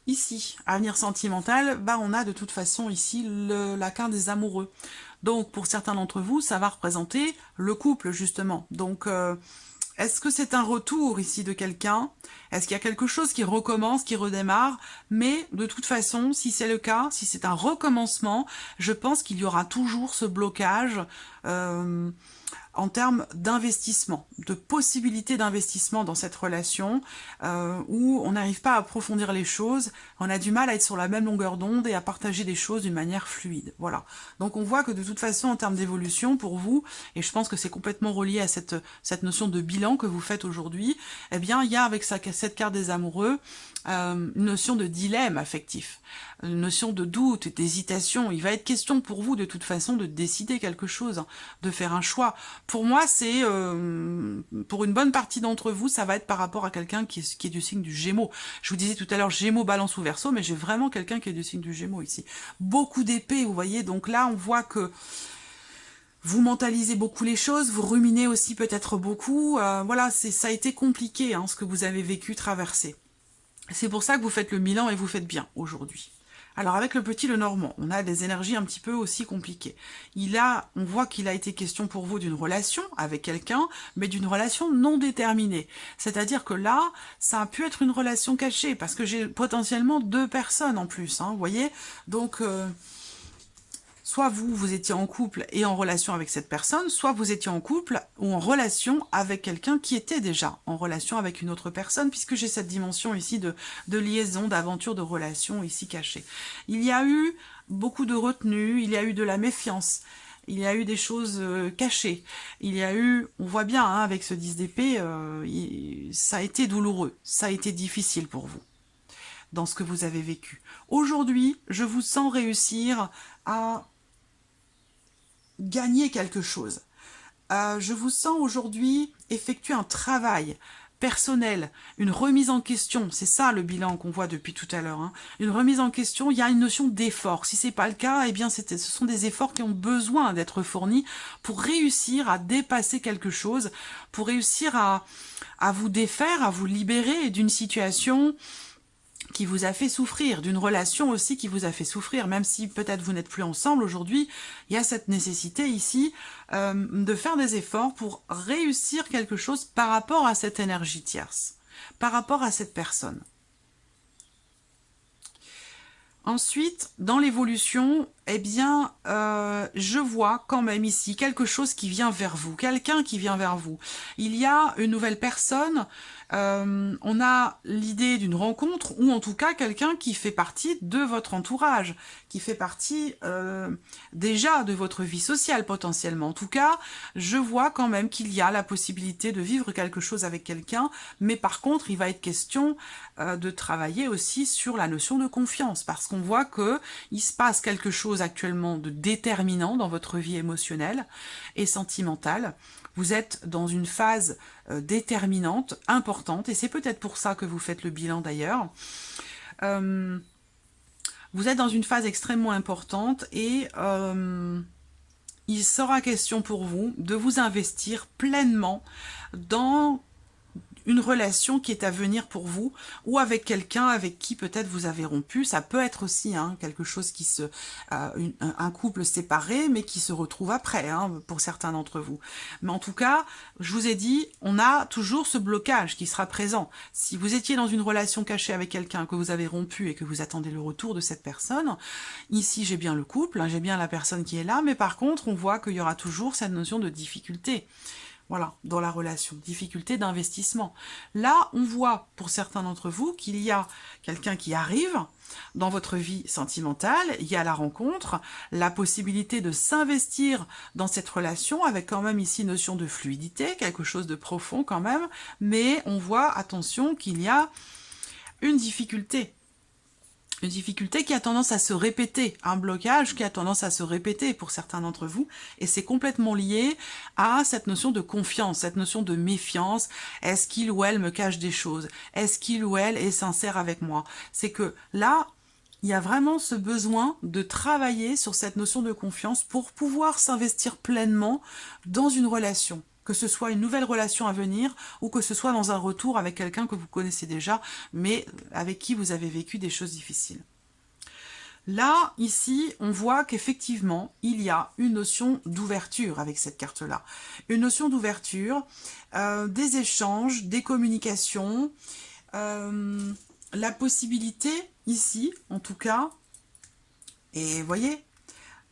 Ici, avenir sentimental, on a de toute façon ici la carte des amoureux. Donc, pour certains d'entre vous, ça va représenter le couple, justement. Donc, est-ce que c'est un retour ici de quelqu'un? Est-ce qu'il y a quelque chose qui recommence, qui redémarre? Mais, de toute façon, si c'est le cas, si c'est un recommencement, je pense qu'il y aura toujours ce blocage en termes d'investissement, de possibilité d'investissement dans cette relation, où on n'arrive pas à approfondir les choses, on a du mal à être sur la même longueur d'onde et à partager des choses d'une manière fluide. Voilà. Donc on voit que de toute façon, en termes d'évolution, pour vous, et je pense que c'est complètement relié à cette notion de bilan que vous faites aujourd'hui, eh bien, il y a avec cette carte des amoureux, une notion de dilemme affectif, une notion de doute, d'hésitation. Il va être question pour vous de toute façon de décider quelque chose, hein, de faire un choix. Pour moi, c'est, pour une bonne partie d'entre vous, ça va être par rapport à quelqu'un qui est du signe du Gémeaux. Je vous disais tout à l'heure Gémeaux, Balance ou Verseau, mais j'ai vraiment quelqu'un qui est du signe du Gémeaux ici. Beaucoup d'épées, vous voyez, donc là on voit que vous mentalisez beaucoup les choses, vous ruminez aussi peut-être beaucoup. Voilà, ça a été compliqué, hein, ce que vous avez vécu, traversé. C'est pour ça que vous faites le bilan et vous faites bien aujourd'hui. Alors avec le petit Lenormand, on a des énergies un petit peu aussi compliquées. On voit qu'il a été question pour vous d'une relation avec quelqu'un, mais d'une relation non déterminée. C'est-à-dire que là, ça a pu être une relation cachée, parce que j'ai potentiellement 2 personnes en plus, hein, vous voyez. Donc, soit vous étiez en couple et en relation avec cette personne, soit vous étiez en couple ou en relation avec quelqu'un qui était déjà en relation avec une autre personne, puisque j'ai cette dimension ici de liaison, d'aventure, de relation ici cachée. Il y a eu beaucoup de retenue, il y a eu de la méfiance, il y a eu des choses cachées, il y a eu, on voit bien hein, avec ce 10 d'épée, ça a été douloureux, ça a été difficile pour vous dans ce que vous avez vécu. Aujourd'hui, je vous sens réussir à gagner quelque chose. Je vous sens aujourd'hui effectuer un travail personnel, une remise en question. C'est ça le bilan qu'on voit depuis tout à l'heure. Hein. Une remise en question, il y a une notion d'effort. Si ce n'est pas le cas, eh bien ce sont des efforts qui ont besoin d'être fournis pour réussir à dépasser quelque chose, pour réussir à vous défaire, à vous libérer d'une situation qui vous a fait souffrir, d'une relation aussi qui vous a fait souffrir, même si peut-être vous n'êtes plus ensemble aujourd'hui, il y a cette nécessité ici de faire des efforts pour réussir quelque chose par rapport à cette énergie tierce, par rapport à cette personne. Ensuite, dans l'évolution, eh bien, je vois quand même ici quelque chose qui vient vers vous, quelqu'un qui vient vers vous. Il y a une nouvelle personne, on a l'idée d'une rencontre, ou en tout cas quelqu'un qui fait partie de votre entourage, qui fait partie déjà de votre vie sociale potentiellement. En tout cas, je vois quand même qu'il y a la possibilité de vivre quelque chose avec quelqu'un, mais par contre, il va être question de travailler aussi sur la notion de confiance, parce qu'on voit qu'il se passe quelque chose actuellement de déterminant dans votre vie émotionnelle et sentimentale. Vous êtes dans une phase déterminante, importante, et c'est peut-être pour ça que vous faites le bilan d'ailleurs. Vous êtes dans une phase extrêmement importante et il sera question pour vous de vous investir pleinement dans une relation qui est à venir pour vous, ou avec quelqu'un avec qui peut-être vous avez rompu. Ça peut être aussi hein, quelque chose qui un couple séparé, mais qui se retrouve après, hein, pour certains d'entre vous. Mais en tout cas, je vous ai dit, on a toujours ce blocage qui sera présent. Si vous étiez dans une relation cachée avec quelqu'un, que vous avez rompu et que vous attendez le retour de cette personne, ici j'ai bien le couple, hein, j'ai bien la personne qui est là, mais par contre, on voit qu'il y aura toujours cette notion de difficulté. Voilà, dans la relation, difficulté d'investissement. Là, on voit pour certains d'entre vous qu'il y a quelqu'un qui arrive dans votre vie sentimentale, il y a la rencontre, la possibilité de s'investir dans cette relation avec quand même ici notion de fluidité, quelque chose de profond quand même, mais on voit, attention, qu'il y a une difficulté. Une difficulté qui a tendance à se répéter, un blocage qui a tendance à se répéter pour certains d'entre vous, et c'est complètement lié à cette notion de confiance, cette notion de méfiance. Est-ce qu'il ou elle me cache des choses? Est-ce qu'il ou elle est sincère avec moi? C'est que là, il y a vraiment ce besoin de travailler sur cette notion de confiance pour pouvoir s'investir pleinement dans une relation. Que ce soit une nouvelle relation à venir ou que ce soit dans un retour avec quelqu'un que vous connaissez déjà, mais avec qui vous avez vécu des choses difficiles. Là, ici, on voit qu'effectivement, il y a une notion d'ouverture avec cette carte-là. Une notion d'ouverture, des échanges, des communications, la possibilité, ici, en tout cas, et vous voyez,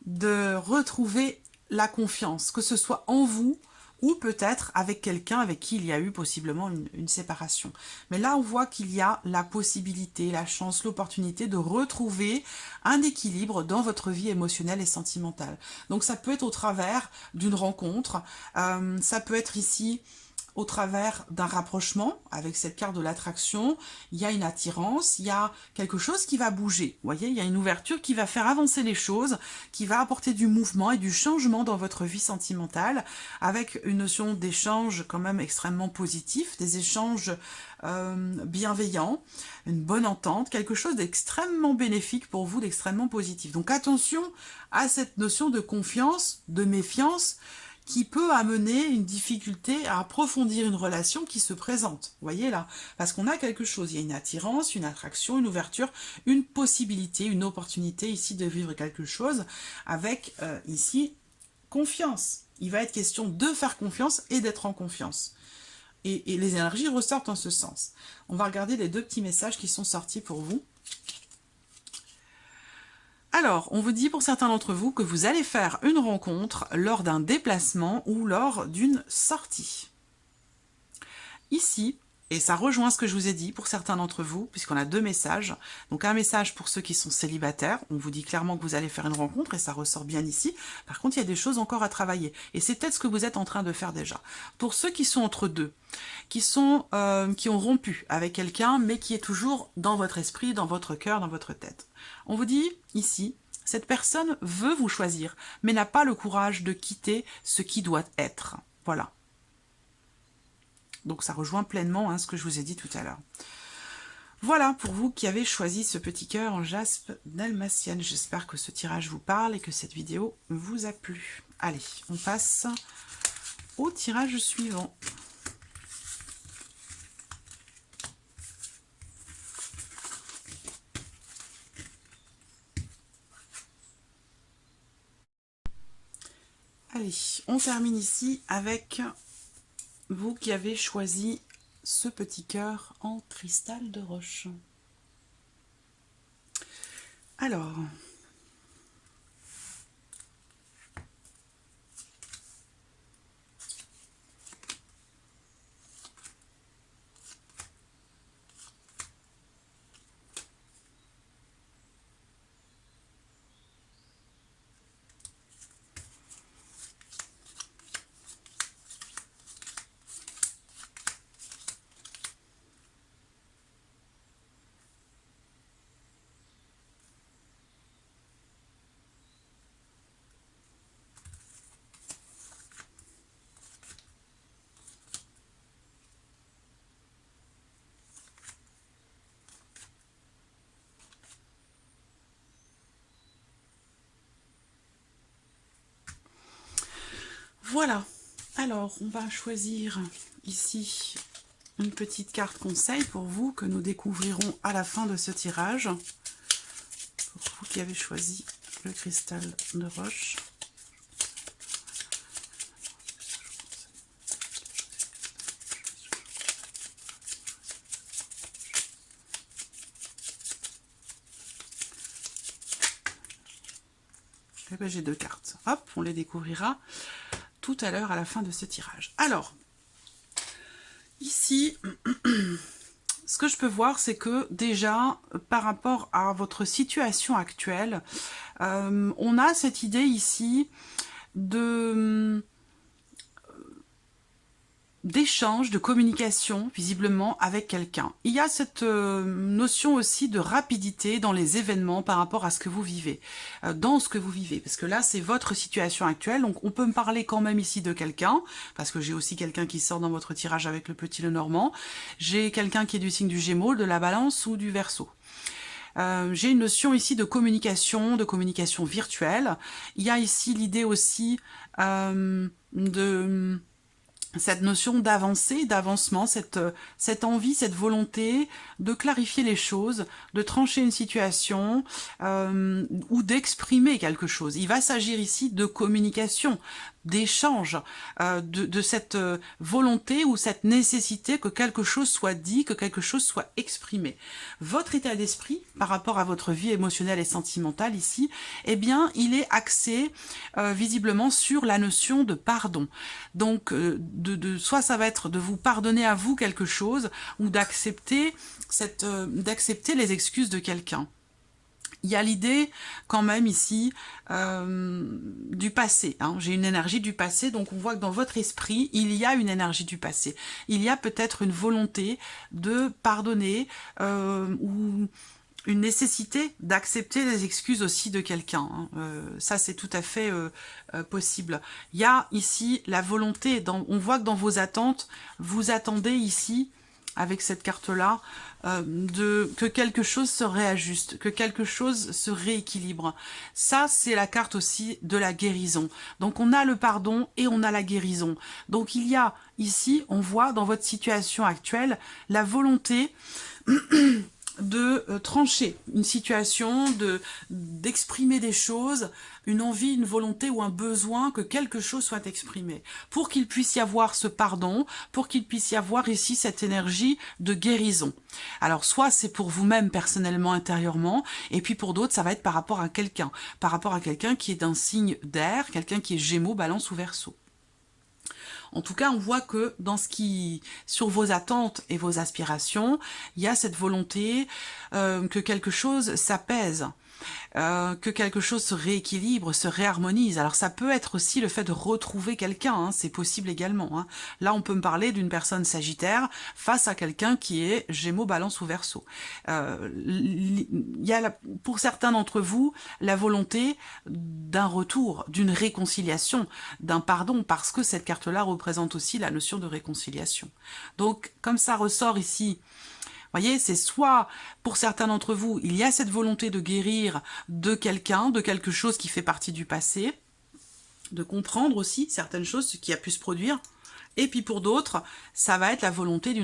de retrouver la confiance, que ce soit en vous, ou peut-être avec quelqu'un avec qui il y a eu possiblement une séparation. Mais là, on voit qu'il y a la possibilité, la chance, l'opportunité de retrouver un équilibre dans votre vie émotionnelle et sentimentale. Donc ça peut être au travers d'une rencontre, ça peut être ici au travers d'un rapprochement, avec cette carte de l'attraction, il y a une attirance, il y a quelque chose qui va bouger. Vous voyez, il y a une ouverture qui va faire avancer les choses, qui va apporter du mouvement et du changement dans votre vie sentimentale, avec une notion d'échange quand même extrêmement positif, des échanges bienveillants, une bonne entente, quelque chose d'extrêmement bénéfique pour vous, d'extrêmement positif. Donc attention à cette notion de confiance, de méfiance, qui peut amener une difficulté à approfondir une relation qui se présente. Vous voyez là, parce qu'on a quelque chose, il y a une attirance, une attraction, une ouverture, une possibilité, une opportunité ici de vivre quelque chose avec ici confiance. Il va être question de faire confiance et d'être en confiance. Et les énergies ressortent en ce sens. On va regarder les 2 petits messages qui sont sortis pour vous. Alors, on vous dit pour certains d'entre vous que vous allez faire une rencontre lors d'un déplacement ou lors d'une sortie. Ici, et ça rejoint ce que je vous ai dit pour certains d'entre vous, puisqu'on a 2 messages. Donc un message pour ceux qui sont célibataires, on vous dit clairement que vous allez faire une rencontre et ça ressort bien ici. Par contre, il y a des choses encore à travailler et c'est peut-être ce que vous êtes en train de faire déjà. Pour ceux qui sont entre deux, qui ont rompu avec quelqu'un, mais qui est toujours dans votre esprit, dans votre cœur, dans votre tête. On vous dit ici, cette personne veut vous choisir, mais n'a pas le courage de quitter ce qui doit être. Voilà. Donc ça rejoint pleinement ce que je vous ai dit tout à l'heure. Voilà pour vous qui avez choisi ce petit cœur en jaspe dalmatienne. J'espère que ce tirage vous parle et que cette vidéo vous a plu. Allez, on passe au tirage suivant. Allez, on termine ici avec vous qui avez choisi ce petit cœur en cristal de roche. Alors, voilà. Alors, on va choisir ici une petite carte conseil pour vous que nous découvrirons à la fin de ce tirage. Pour vous qui avez choisi le cristal de roche. Et ben, j'ai 2 cartes. Hop, on les découvrira tout à l'heure à la fin de ce tirage. Alors, ici, ce que je peux voir, c'est que déjà, par rapport à votre situation actuelle, on a cette idée ici d'échange, de communication, visiblement, avec quelqu'un. Il y a cette notion aussi de rapidité dans les événements par rapport à ce que vous vivez, dans ce que vous vivez, parce que là, c'est votre situation actuelle, donc on peut me parler quand même ici de quelqu'un, parce que j'ai aussi quelqu'un qui sort dans votre tirage avec le petit Lenormand, j'ai quelqu'un qui est du signe du Gémeaux, de la Balance ou du Verseau. J'ai une notion ici de communication virtuelle. Il y a ici l'idée aussi de cette notion d'avancée, d'avancement, cette envie, cette volonté de clarifier les choses, de trancher une situation ou d'exprimer quelque chose. Il va s'agir ici de communication, d'échange, de cette volonté ou cette nécessité que quelque chose soit dit, que quelque chose soit exprimé. Votre état d'esprit par rapport à votre vie émotionnelle et sentimentale ici, eh bien, il est axé visiblement sur la notion de pardon. Donc, soit ça va être de vous pardonner à vous quelque chose ou d'accepter les excuses de quelqu'un. il y a l'idée quand même ici du passé. Hein. J'ai une énergie du passé, donc on voit que dans votre esprit, il y a une énergie du passé. Il y a peut-être une volonté de pardonner ou une nécessité d'accepter les excuses aussi de quelqu'un. Hein. Ça, c'est tout à fait possible. Il y a ici la volonté, on voit que dans vos attentes, vous attendez ici, avec cette carte-là, que quelque chose se réajuste, que quelque chose se rééquilibre. Ça, c'est la carte aussi de la guérison. Donc, on a le pardon et on a la guérison. Donc, il y a ici, on voit dans votre situation actuelle, la volonté de trancher une situation, d'exprimer des choses, une envie, une volonté ou un besoin que quelque chose soit exprimé. Pour qu'il puisse y avoir ce pardon, pour qu'il puisse y avoir ici cette énergie de guérison. Alors soit c'est pour vous-même personnellement, intérieurement, et puis pour d'autres ça va être par rapport à quelqu'un qui est d'un signe d'air, quelqu'un qui est Gémeaux, Balance ou Verseau. En tout cas, on voit que sur vos attentes et vos aspirations, il y a cette volonté que quelque chose s'apaise, que quelque chose se rééquilibre, se réharmonise. Alors ça peut être aussi le fait de retrouver quelqu'un, hein, c'est possible également. Hein. Là, on peut me parler d'une personne Sagittaire face à quelqu'un qui est Gémeaux, Balance ou Verseau. Il y a pour certains d'entre vous la volonté d'un retour, d'une réconciliation, d'un pardon, parce que cette carte-là représente aussi la notion de réconciliation. Donc, comme ça ressort ici, voyez, c'est soit, pour certains d'entre vous, il y a cette volonté de guérir de quelqu'un, de quelque chose qui fait partie du passé, de comprendre aussi certaines choses, ce qui a pu se produire. Et puis pour d'autres, ça va être la volonté,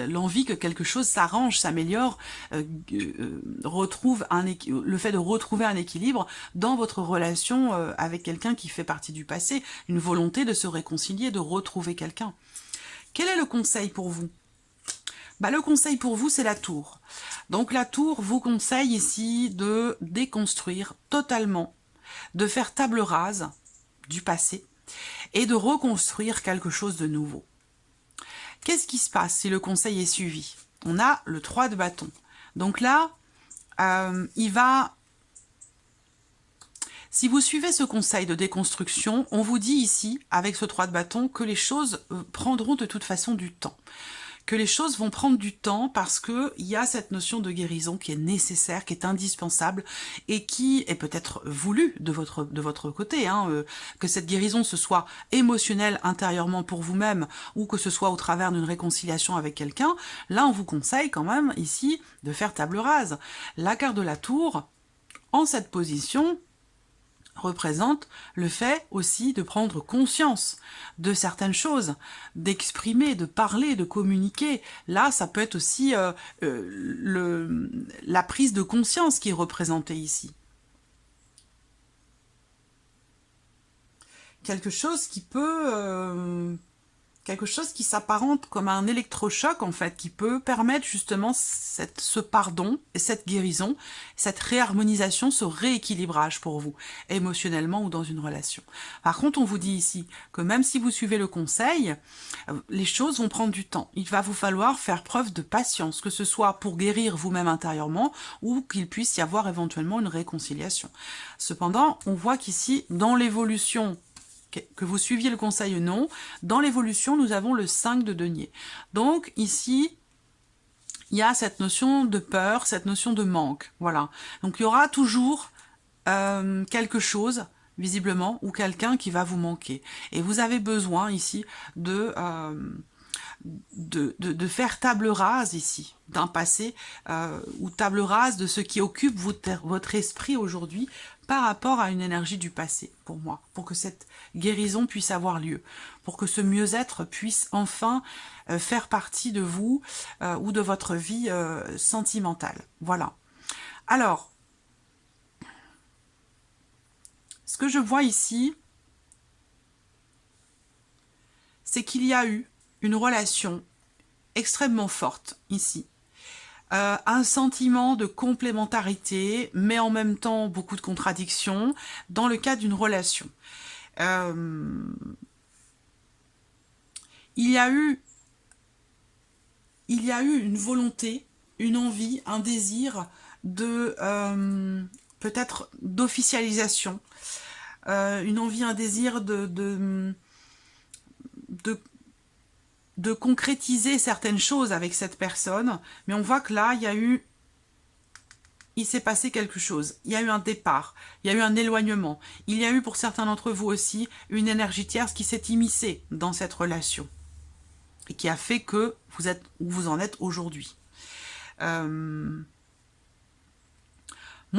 l'envie que quelque chose s'arrange, s'améliore, le fait de retrouver un équilibre dans votre relation avec quelqu'un qui fait partie du passé, une volonté de se réconcilier, de retrouver quelqu'un. Quel est le conseil pour vous ? Le conseil pour vous, c'est la tour. Donc la tour vous conseille ici de déconstruire totalement, de faire table rase du passé et de reconstruire quelque chose de nouveau. Qu'est-ce qui se passe si le conseil est suivi? On a le 3 de bâton. Donc là, si vous suivez ce conseil de déconstruction, on vous dit ici, avec ce 3 de bâton, que les choses prendront de toute façon du temps. Que les choses vont prendre du temps parce qu'il y a cette notion de guérison qui est nécessaire, qui est indispensable et qui est peut-être voulue de votre côté. Hein, que cette guérison ce soit émotionnelle intérieurement pour vous-même ou que ce soit au travers d'une réconciliation avec quelqu'un, là on vous conseille quand même ici de faire table rase. La carte de la tour, en cette position, représente le fait aussi de prendre conscience de certaines choses, d'exprimer, de parler, de communiquer. Là, ça peut être aussi la prise de conscience qui est représentée ici. Quelque chose qui peut... quelque chose qui s'apparente comme un électrochoc, en fait, qui peut permettre justement ce pardon, et cette guérison, cette réharmonisation, ce rééquilibrage pour vous, émotionnellement ou dans une relation. Par contre, on vous dit ici que même si vous suivez le conseil, les choses vont prendre du temps. Il va vous falloir faire preuve de patience, que ce soit pour guérir vous-même intérieurement ou qu'il puisse y avoir éventuellement une réconciliation. Cependant, on voit qu'ici, dans l'évolution, que vous suiviez le conseil ou non, dans l'évolution, nous avons le 5 de denier. Donc ici, il y a cette notion de peur, cette notion de manque. Voilà. Donc il y aura toujours quelque chose, visiblement, ou quelqu'un qui va vous manquer. Et vous avez besoin ici de faire table rase ici, d'un passé, ou table rase de ce qui occupe votre esprit aujourd'hui par rapport à une énergie du passé, pour moi, pour que cette guérison puisse avoir lieu, pour que ce mieux-être puisse enfin faire partie de vous ou de votre vie sentimentale. Voilà. Alors, ce que je vois ici, c'est qu'il y a eu une relation extrêmement forte ici. Un sentiment de complémentarité, mais en même temps beaucoup de contradictions dans le cadre d'une relation. Il y a eu une volonté, une envie, un désir de peut-être d'officialisation, une envie, un désir de concrétiser certaines choses avec cette personne, mais on voit que là, il s'est passé quelque chose, il y a eu un départ, il y a eu un éloignement, il y a eu pour certains d'entre vous aussi une énergie tierce qui s'est immiscée dans cette relation et qui a fait que vous êtes où vous en êtes aujourd'hui. Moi,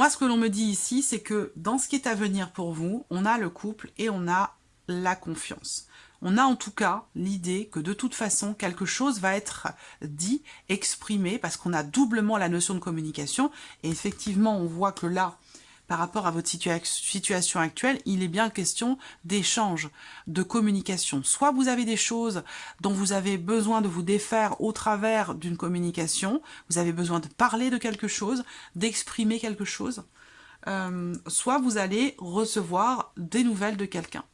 ce que l'on me dit ici, c'est que dans ce qui est à venir pour vous, on a le couple et on a la confiance. On a en tout cas l'idée que de toute façon, quelque chose va être dit, exprimé, parce qu'on a doublement la notion de communication. Et effectivement, on voit que là, par rapport à votre situation actuelle, il est bien question d'échange, de communication. Soit vous avez des choses dont vous avez besoin de vous défaire au travers d'une communication, vous avez besoin de parler de quelque chose, d'exprimer quelque chose, soit vous allez recevoir des nouvelles de quelqu'un.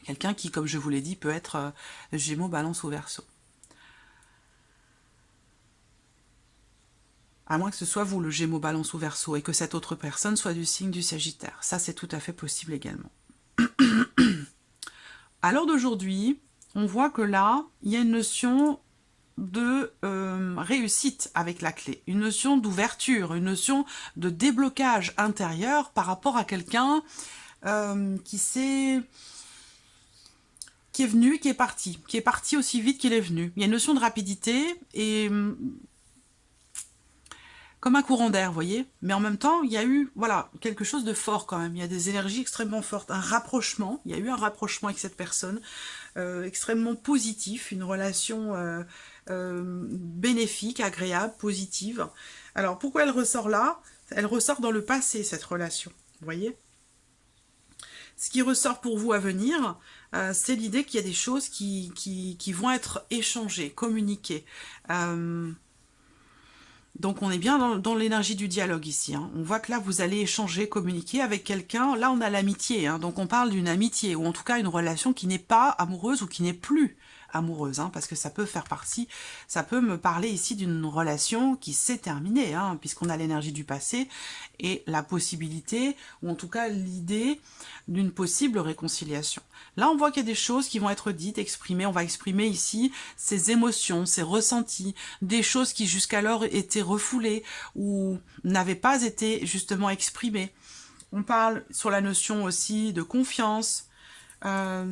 Quelqu'un qui, comme je vous l'ai dit, peut être Gémeaux, Balance ou Verseau. À moins que ce soit vous, le Gémeaux, Balance ou Verseau, et que cette autre personne soit du signe du Sagittaire. Ça, c'est tout à fait possible également. À l'heure d'aujourd'hui, on voit que là, il y a une notion de réussite avec la clé, une notion d'ouverture, une notion de déblocage intérieur par rapport à quelqu'un qui est venu, qui est parti aussi vite qu'il est venu. Il y a une notion de rapidité et comme un courant d'air, vous voyez. Mais en même temps, il y a eu, voilà, quelque chose de fort quand même. Il y a des énergies extrêmement fortes, un rapprochement. Il y a eu un rapprochement avec cette personne, extrêmement positif, une relation bénéfique, agréable, positive. Alors, pourquoi elle ressort là? Elle ressort dans le passé, cette relation, vous voyez. Ce qui ressort pour vous à venir, c'est l'idée qu'il y a des choses qui vont être échangées, communiquées. Donc on est bien dans l'énergie du dialogue ici. Hein. On voit que là, vous allez échanger, communiquer avec quelqu'un. Là, on a l'amitié. Hein. Donc on parle d'une amitié, ou en tout cas une relation qui n'est pas amoureuse ou qui n'est plus amoureuse. Hein, parce que ça peut faire partie, ça peut me parler ici d'une relation qui s'est terminée, hein, puisqu'on a l'énergie du passé et la possibilité, ou en tout cas l'idée d'une possible réconciliation. Là, on voit qu'il y a des choses qui vont être dites, exprimées. On va exprimer ici ses émotions, ses ressentis, des choses qui jusqu'alors étaient refoulées ou n'avaient pas été justement exprimées. On parle sur la notion aussi de confiance,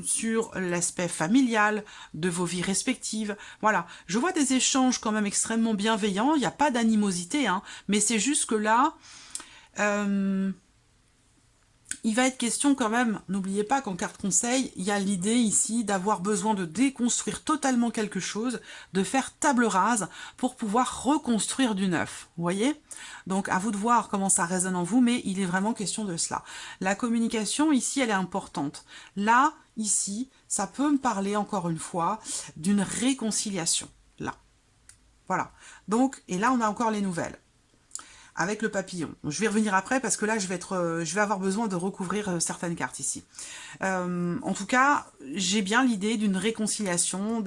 sur l'aspect familial de vos vies respectives. Voilà, je vois des échanges quand même extrêmement bienveillants. Il n'y a pas d'animosité, hein, mais c'est juste que là... il va être question quand même, n'oubliez pas qu'en carte conseil, il y a l'idée ici d'avoir besoin de déconstruire totalement quelque chose, de faire table rase pour pouvoir reconstruire du neuf, vous voyez? Donc à vous de voir comment ça résonne en vous, mais il est vraiment question de cela. La communication ici, elle est importante. Là, ici, ça peut me parler encore une fois d'une réconciliation, là. Voilà. Donc, et là on a encore les nouvelles. Avec le papillon. Je vais revenir après parce que là, je vais avoir besoin de recouvrir certaines cartes ici. En tout cas, j'ai bien l'idée d'une réconciliation,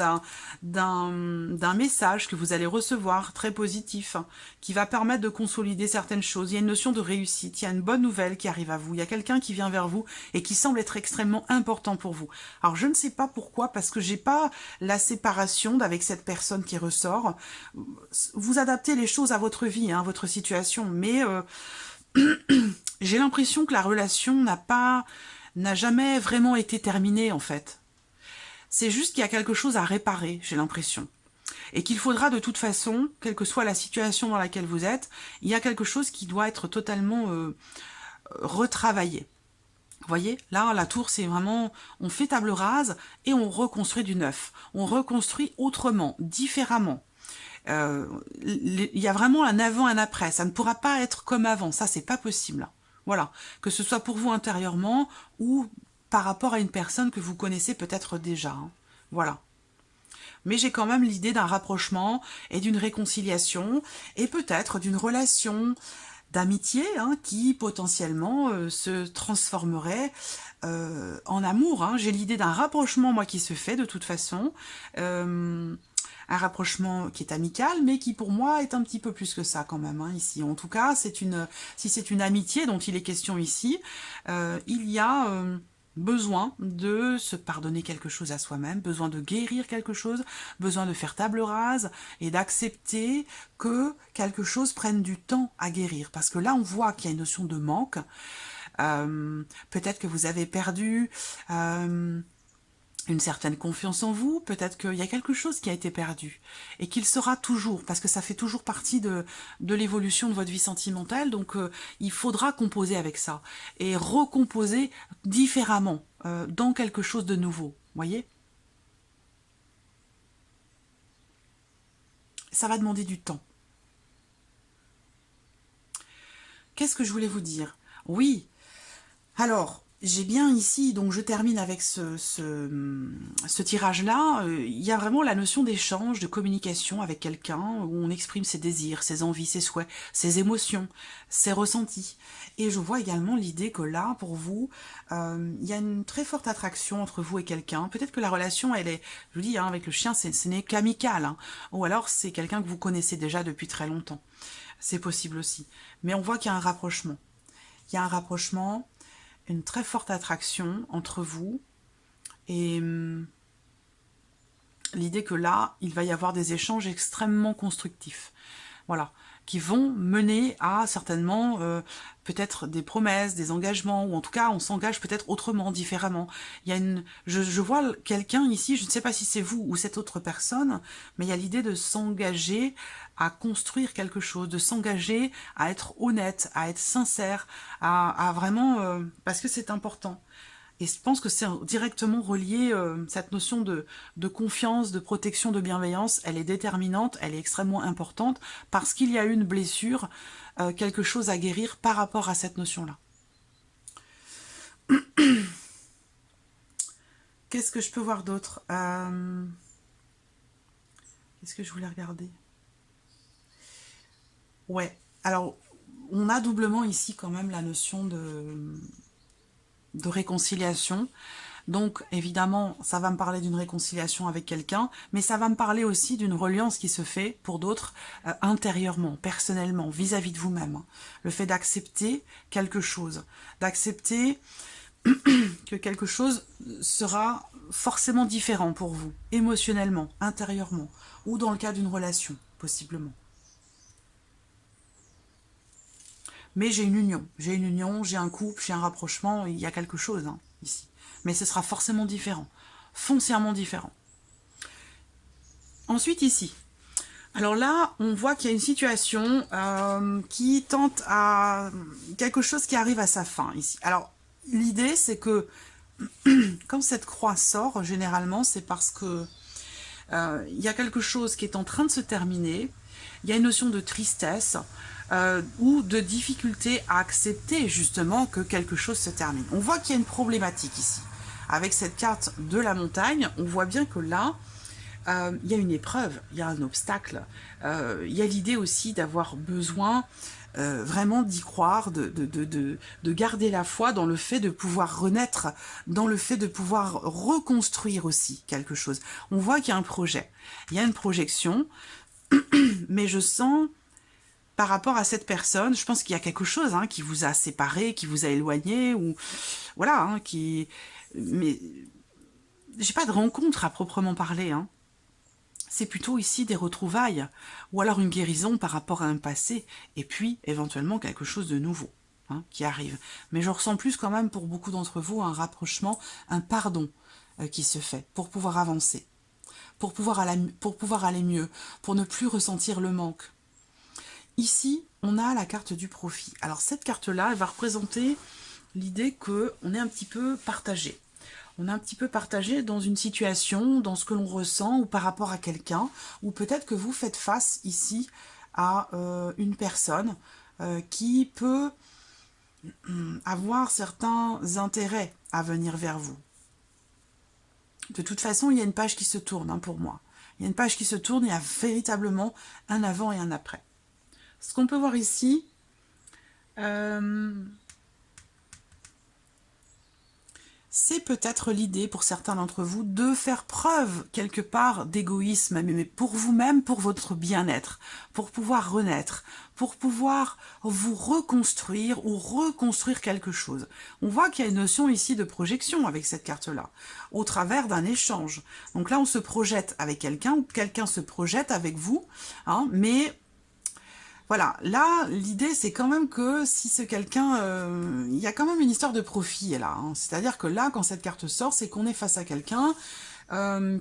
d'un message que vous allez recevoir très positif, qui va permettre de consolider certaines choses. Il y a une notion de réussite, il y a une bonne nouvelle qui arrive à vous, il y a quelqu'un qui vient vers vous et qui semble être extrêmement important pour vous. Alors, je ne sais pas pourquoi, parce que j'ai pas la séparation avec cette personne qui ressort. Vous adaptez les choses à votre vie, hein, à votre situation, mais j'ai l'impression que la relation n'a jamais vraiment été terminée, en fait. C'est juste qu'il y a quelque chose à réparer, j'ai l'impression. Et qu'il faudra de toute façon, quelle que soit la situation dans laquelle vous êtes, il y a quelque chose qui doit être totalement retravaillé. Vous voyez, là, la tour, c'est vraiment, on fait table rase et on reconstruit du neuf. On reconstruit autrement, différemment. Il y a vraiment un avant, un après. Ça ne pourra pas être comme avant. Ça, c'est pas possible. Voilà. Que ce soit pour vous intérieurement ou par rapport à une personne que vous connaissez peut-être déjà. Hein. Voilà. Mais j'ai quand même l'idée d'un rapprochement et d'une réconciliation et peut-être d'une relation d'amitié hein, qui potentiellement se transformerait en amour. Hein. J'ai l'idée d'un rapprochement, moi, qui se fait de toute façon. un rapprochement qui est amical, mais qui pour moi est un petit peu plus que ça quand même, hein, ici. En tout cas, si c'est une amitié dont il est question ici, il y a besoin de se pardonner quelque chose à soi-même, besoin de guérir quelque chose, besoin de faire table rase et d'accepter que quelque chose prenne du temps à guérir. Parce que là, on voit qu'il y a une notion de manque. Peut-être que vous avez perdu une certaine confiance en vous, peut-être qu'il y a quelque chose qui a été perdu et qu'il sera toujours, parce que ça fait toujours partie de l'évolution de votre vie sentimentale, donc il faudra composer avec ça et recomposer différemment dans quelque chose de nouveau, voyez. Ça va demander du temps. Qu'est-ce que je voulais vous dire? Oui, alors, j'ai bien ici, donc je termine avec ce tirage-là, il y a vraiment la notion d'échange, de communication avec quelqu'un, où on exprime ses désirs, ses envies, ses souhaits, ses émotions, ses ressentis. Et je vois également l'idée que là, pour vous, il y a une très forte attraction entre vous et quelqu'un. Peut-être que la relation, elle est, je vous dis, hein, avec le chien, ce n'est qu'amical, hein. Ou alors c'est quelqu'un que vous connaissez déjà depuis très longtemps. C'est possible aussi. Mais on voit qu'il y a un rapprochement. Il y a un rapprochement, une très forte attraction entre vous et l'idée que là, il va y avoir des échanges extrêmement constructifs. Voilà, qui vont mener à certainement peut-être des promesses, des engagements, ou en tout cas on s'engage peut-être autrement, différemment. Il y a je vois quelqu'un ici, je ne sais pas si c'est vous ou cette autre personne, mais il y a l'idée de s'engager à construire quelque chose, de s'engager à être honnête, à être sincère, à vraiment, parce que c'est important. Et je pense que c'est directement relié, cette notion de confiance, de protection, de bienveillance, elle est déterminante, elle est extrêmement importante, parce qu'il y a eu une blessure, quelque chose à guérir par rapport à cette notion-là. Qu'est-ce que je peux voir d'autre? Qu'est-ce que je voulais regarder? Ouais, alors on a doublement ici quand même la notion de réconciliation. Donc évidemment, ça va me parler d'une réconciliation avec quelqu'un, mais ça va me parler aussi d'une reliance qui se fait pour d'autres intérieurement, personnellement, vis-à-vis de vous-même. Le fait d'accepter quelque chose, d'accepter que quelque chose sera forcément différent pour vous, émotionnellement, intérieurement, ou dans le cas d'une relation, possiblement. Mais j'ai une union, j'ai un couple, j'ai un rapprochement, il y a quelque chose hein, ici. Mais ce sera forcément différent, foncièrement différent. Ensuite ici, alors là, on voit qu'il y a une situation qui tente à quelque chose qui arrive à sa fin ici. Alors l'idée c'est que quand cette croix sort, généralement c'est parce que il y a quelque chose qui est en train de se terminer, il y a une notion de tristesse ou de difficulté à accepter justement que quelque chose se termine. On voit qu'il y a une problématique ici. Avec cette carte de la montagne, on voit bien que là, il y a une épreuve, il y a un obstacle, il y a l'idée aussi d'avoir besoin vraiment d'y croire, de garder la foi dans le fait de pouvoir renaître, dans le fait de pouvoir reconstruire aussi quelque chose. On voit qu'il y a un projet, il y a une projection, mais je sens, par rapport à cette personne, je pense qu'il y a quelque chose hein, qui vous a séparé, qui vous a éloigné, ou voilà, hein, qui... Mais j'ai pas de rencontre à proprement parler, hein. C'est plutôt ici des retrouvailles, ou alors une guérison par rapport à un passé, et puis éventuellement quelque chose de nouveau hein, qui arrive. Mais je ressens plus quand même pour beaucoup d'entre vous un rapprochement, un pardon qui se fait pour pouvoir avancer, pour pouvoir aller mieux, pour ne plus ressentir le manque. Ici, on a la carte du profit. Alors cette carte-là, elle va représenter l'idée qu'on est un petit peu partagé. On est un petit peu partagé dans une situation, dans ce que l'on ressent ou par rapport à quelqu'un, ou peut-être que vous faites face ici à une personne qui peut avoir certains intérêts à venir vers vous. De toute façon, il y a une page qui se tourne hein, pour moi. Il y a une page qui se tourne, il y a véritablement un avant et un après. Ce qu'on peut voir ici, c'est peut-être l'idée pour certains d'entre vous de faire preuve quelque part d'égoïsme, mais pour vous-même, pour votre bien-être, pour pouvoir renaître, pour pouvoir vous reconstruire ou reconstruire quelque chose. On voit qu'il y a une notion ici de projection avec cette carte-là, au travers d'un échange. Donc là, on se projette avec quelqu'un ou quelqu'un se projette avec vous, hein, mais voilà, là, l'idée, c'est quand même que si c'est quelqu'un... il y a quand même une histoire de profit, là. Hein. C'est-à-dire que là, quand cette carte sort, c'est qu'on est face à quelqu'un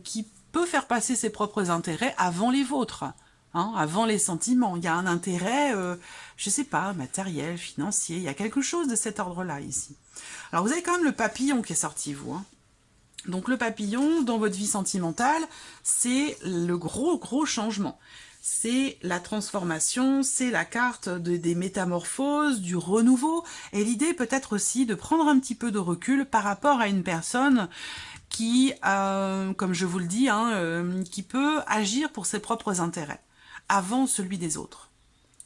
qui peut faire passer ses propres intérêts avant les vôtres, hein, avant les sentiments. Il y a un intérêt, je sais pas, matériel, financier. Il y a quelque chose de cet ordre-là, ici. Alors, vous avez quand même le papillon qui est sorti, vous. Hein. Donc, le papillon, dans votre vie sentimentale, c'est le gros changement. C'est la transformation, c'est la carte des métamorphoses, du renouveau, et l'idée peut-être aussi de prendre un petit peu de recul par rapport à une personne qui, comme je vous le dis, hein, qui peut agir pour ses propres intérêts, avant celui des autres.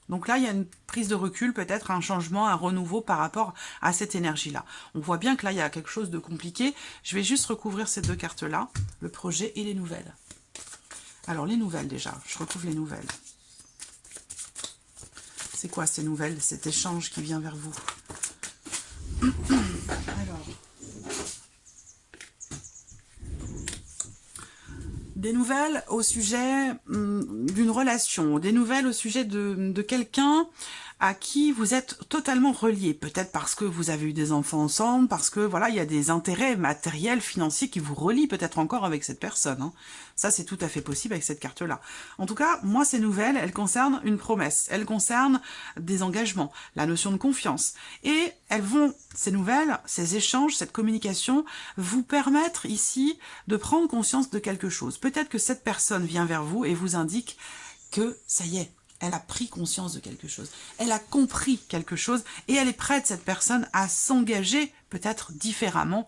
Donc là, il y a une prise de recul, peut-être un changement, un renouveau par rapport à cette énergie-là. On voit bien que là, il y a quelque chose de compliqué. Je vais juste recouvrir ces deux cartes-là, le projet et les nouvelles. Alors, les nouvelles déjà, je recouvre les nouvelles. C'est quoi ces nouvelles, cet échange qui vient vers vous? Alors, des nouvelles au sujet d'une relation, des nouvelles au sujet de quelqu'un à qui vous êtes totalement reliés, peut-être parce que vous avez eu des enfants ensemble, parce que voilà, il y a des intérêts matériels, financiers qui vous relient peut-être encore avec cette personne. Hein. Ça, c'est tout à fait possible avec cette carte-là. En tout cas, moi, ces nouvelles, elles concernent une promesse, elles concernent des engagements, la notion de confiance. Et elles vont, ces nouvelles, ces échanges, cette communication, vous permettre ici de prendre conscience de quelque chose. Peut-être que cette personne vient vers vous et vous indique que ça y est, elle a pris conscience de quelque chose, elle a compris quelque chose et elle est prête, cette personne, à s'engager peut-être différemment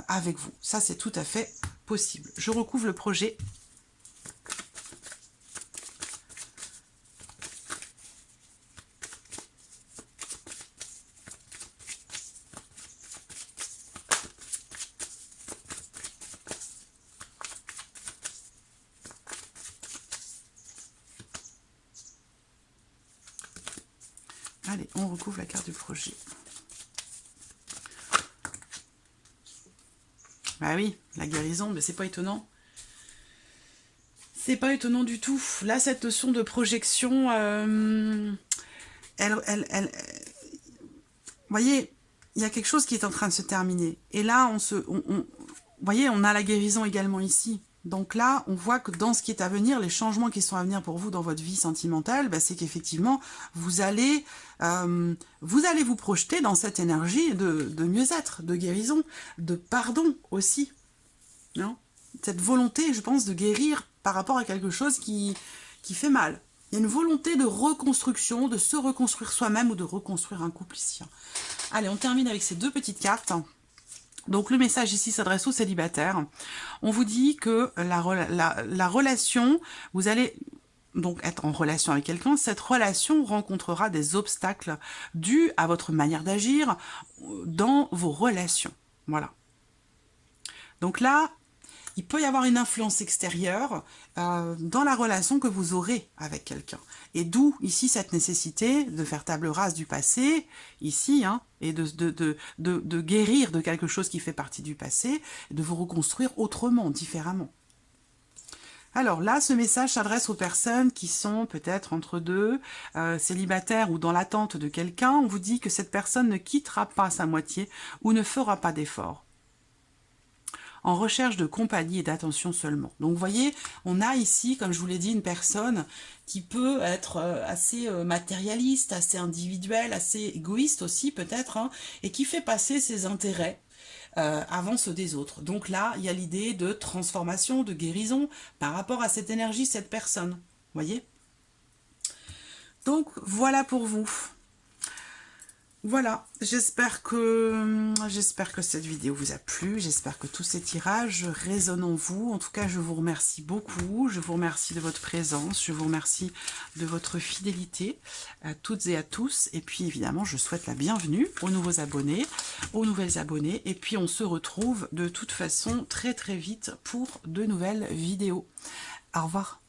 avec vous. Ça, c'est tout à fait possible. Je recouvre le projet. Allez, on recouvre la carte du projet. Bah oui, la guérison, mais c'est pas étonnant. C'est pas étonnant du tout. Là, cette notion de projection, vous voyez, il y a quelque chose qui est en train de se terminer. Et là, vous voyez, on a la guérison également ici. Donc là, on voit que dans ce qui est à venir, les changements qui sont à venir pour vous dans votre vie sentimentale, bah, c'est qu'effectivement, vous allez vous projeter dans cette énergie de mieux-être, de guérison, de pardon aussi. Non ? Cette volonté, je pense, de guérir par rapport à quelque chose qui fait mal. Il y a une volonté de reconstruction, de se reconstruire soi-même ou de reconstruire un couple ici. Allez, on termine avec ces deux petites cartes. Donc le message ici s'adresse aux célibataires. On vous dit que la relation, vous allez donc être en relation avec quelqu'un, cette relation rencontrera des obstacles dus à votre manière d'agir dans vos relations. Voilà. Donc là, il peut y avoir une influence extérieure dans la relation que vous aurez avec quelqu'un. Et d'où, ici, cette nécessité de faire table rase du passé, ici, hein, et de guérir de quelque chose qui fait partie du passé, et de vous reconstruire autrement, différemment. Alors là, ce message s'adresse aux personnes qui sont peut-être entre deux, célibataires ou dans l'attente de quelqu'un. On vous dit que cette personne ne quittera pas sa moitié ou ne fera pas d'effort, en recherche de compagnie et d'attention seulement. Donc vous voyez, on a ici, comme je vous l'ai dit, une personne qui peut être assez matérialiste, assez individuelle, assez égoïste aussi peut-être, hein, et qui fait passer ses intérêts avant ceux des autres. Donc là, il y a l'idée de transformation, de guérison par rapport à cette énergie, cette personne. Vous voyez ? Donc voilà pour vous. Voilà, j'espère que cette vidéo vous a plu, j'espère que tous ces tirages résonnent en vous. En tout cas, je vous remercie beaucoup, je vous remercie de votre présence, je vous remercie de votre fidélité à toutes et à tous. Et puis évidemment, je souhaite la bienvenue aux nouveaux abonnés, aux nouvelles abonnées. Et puis on se retrouve de toute façon très très vite pour de nouvelles vidéos. Au revoir.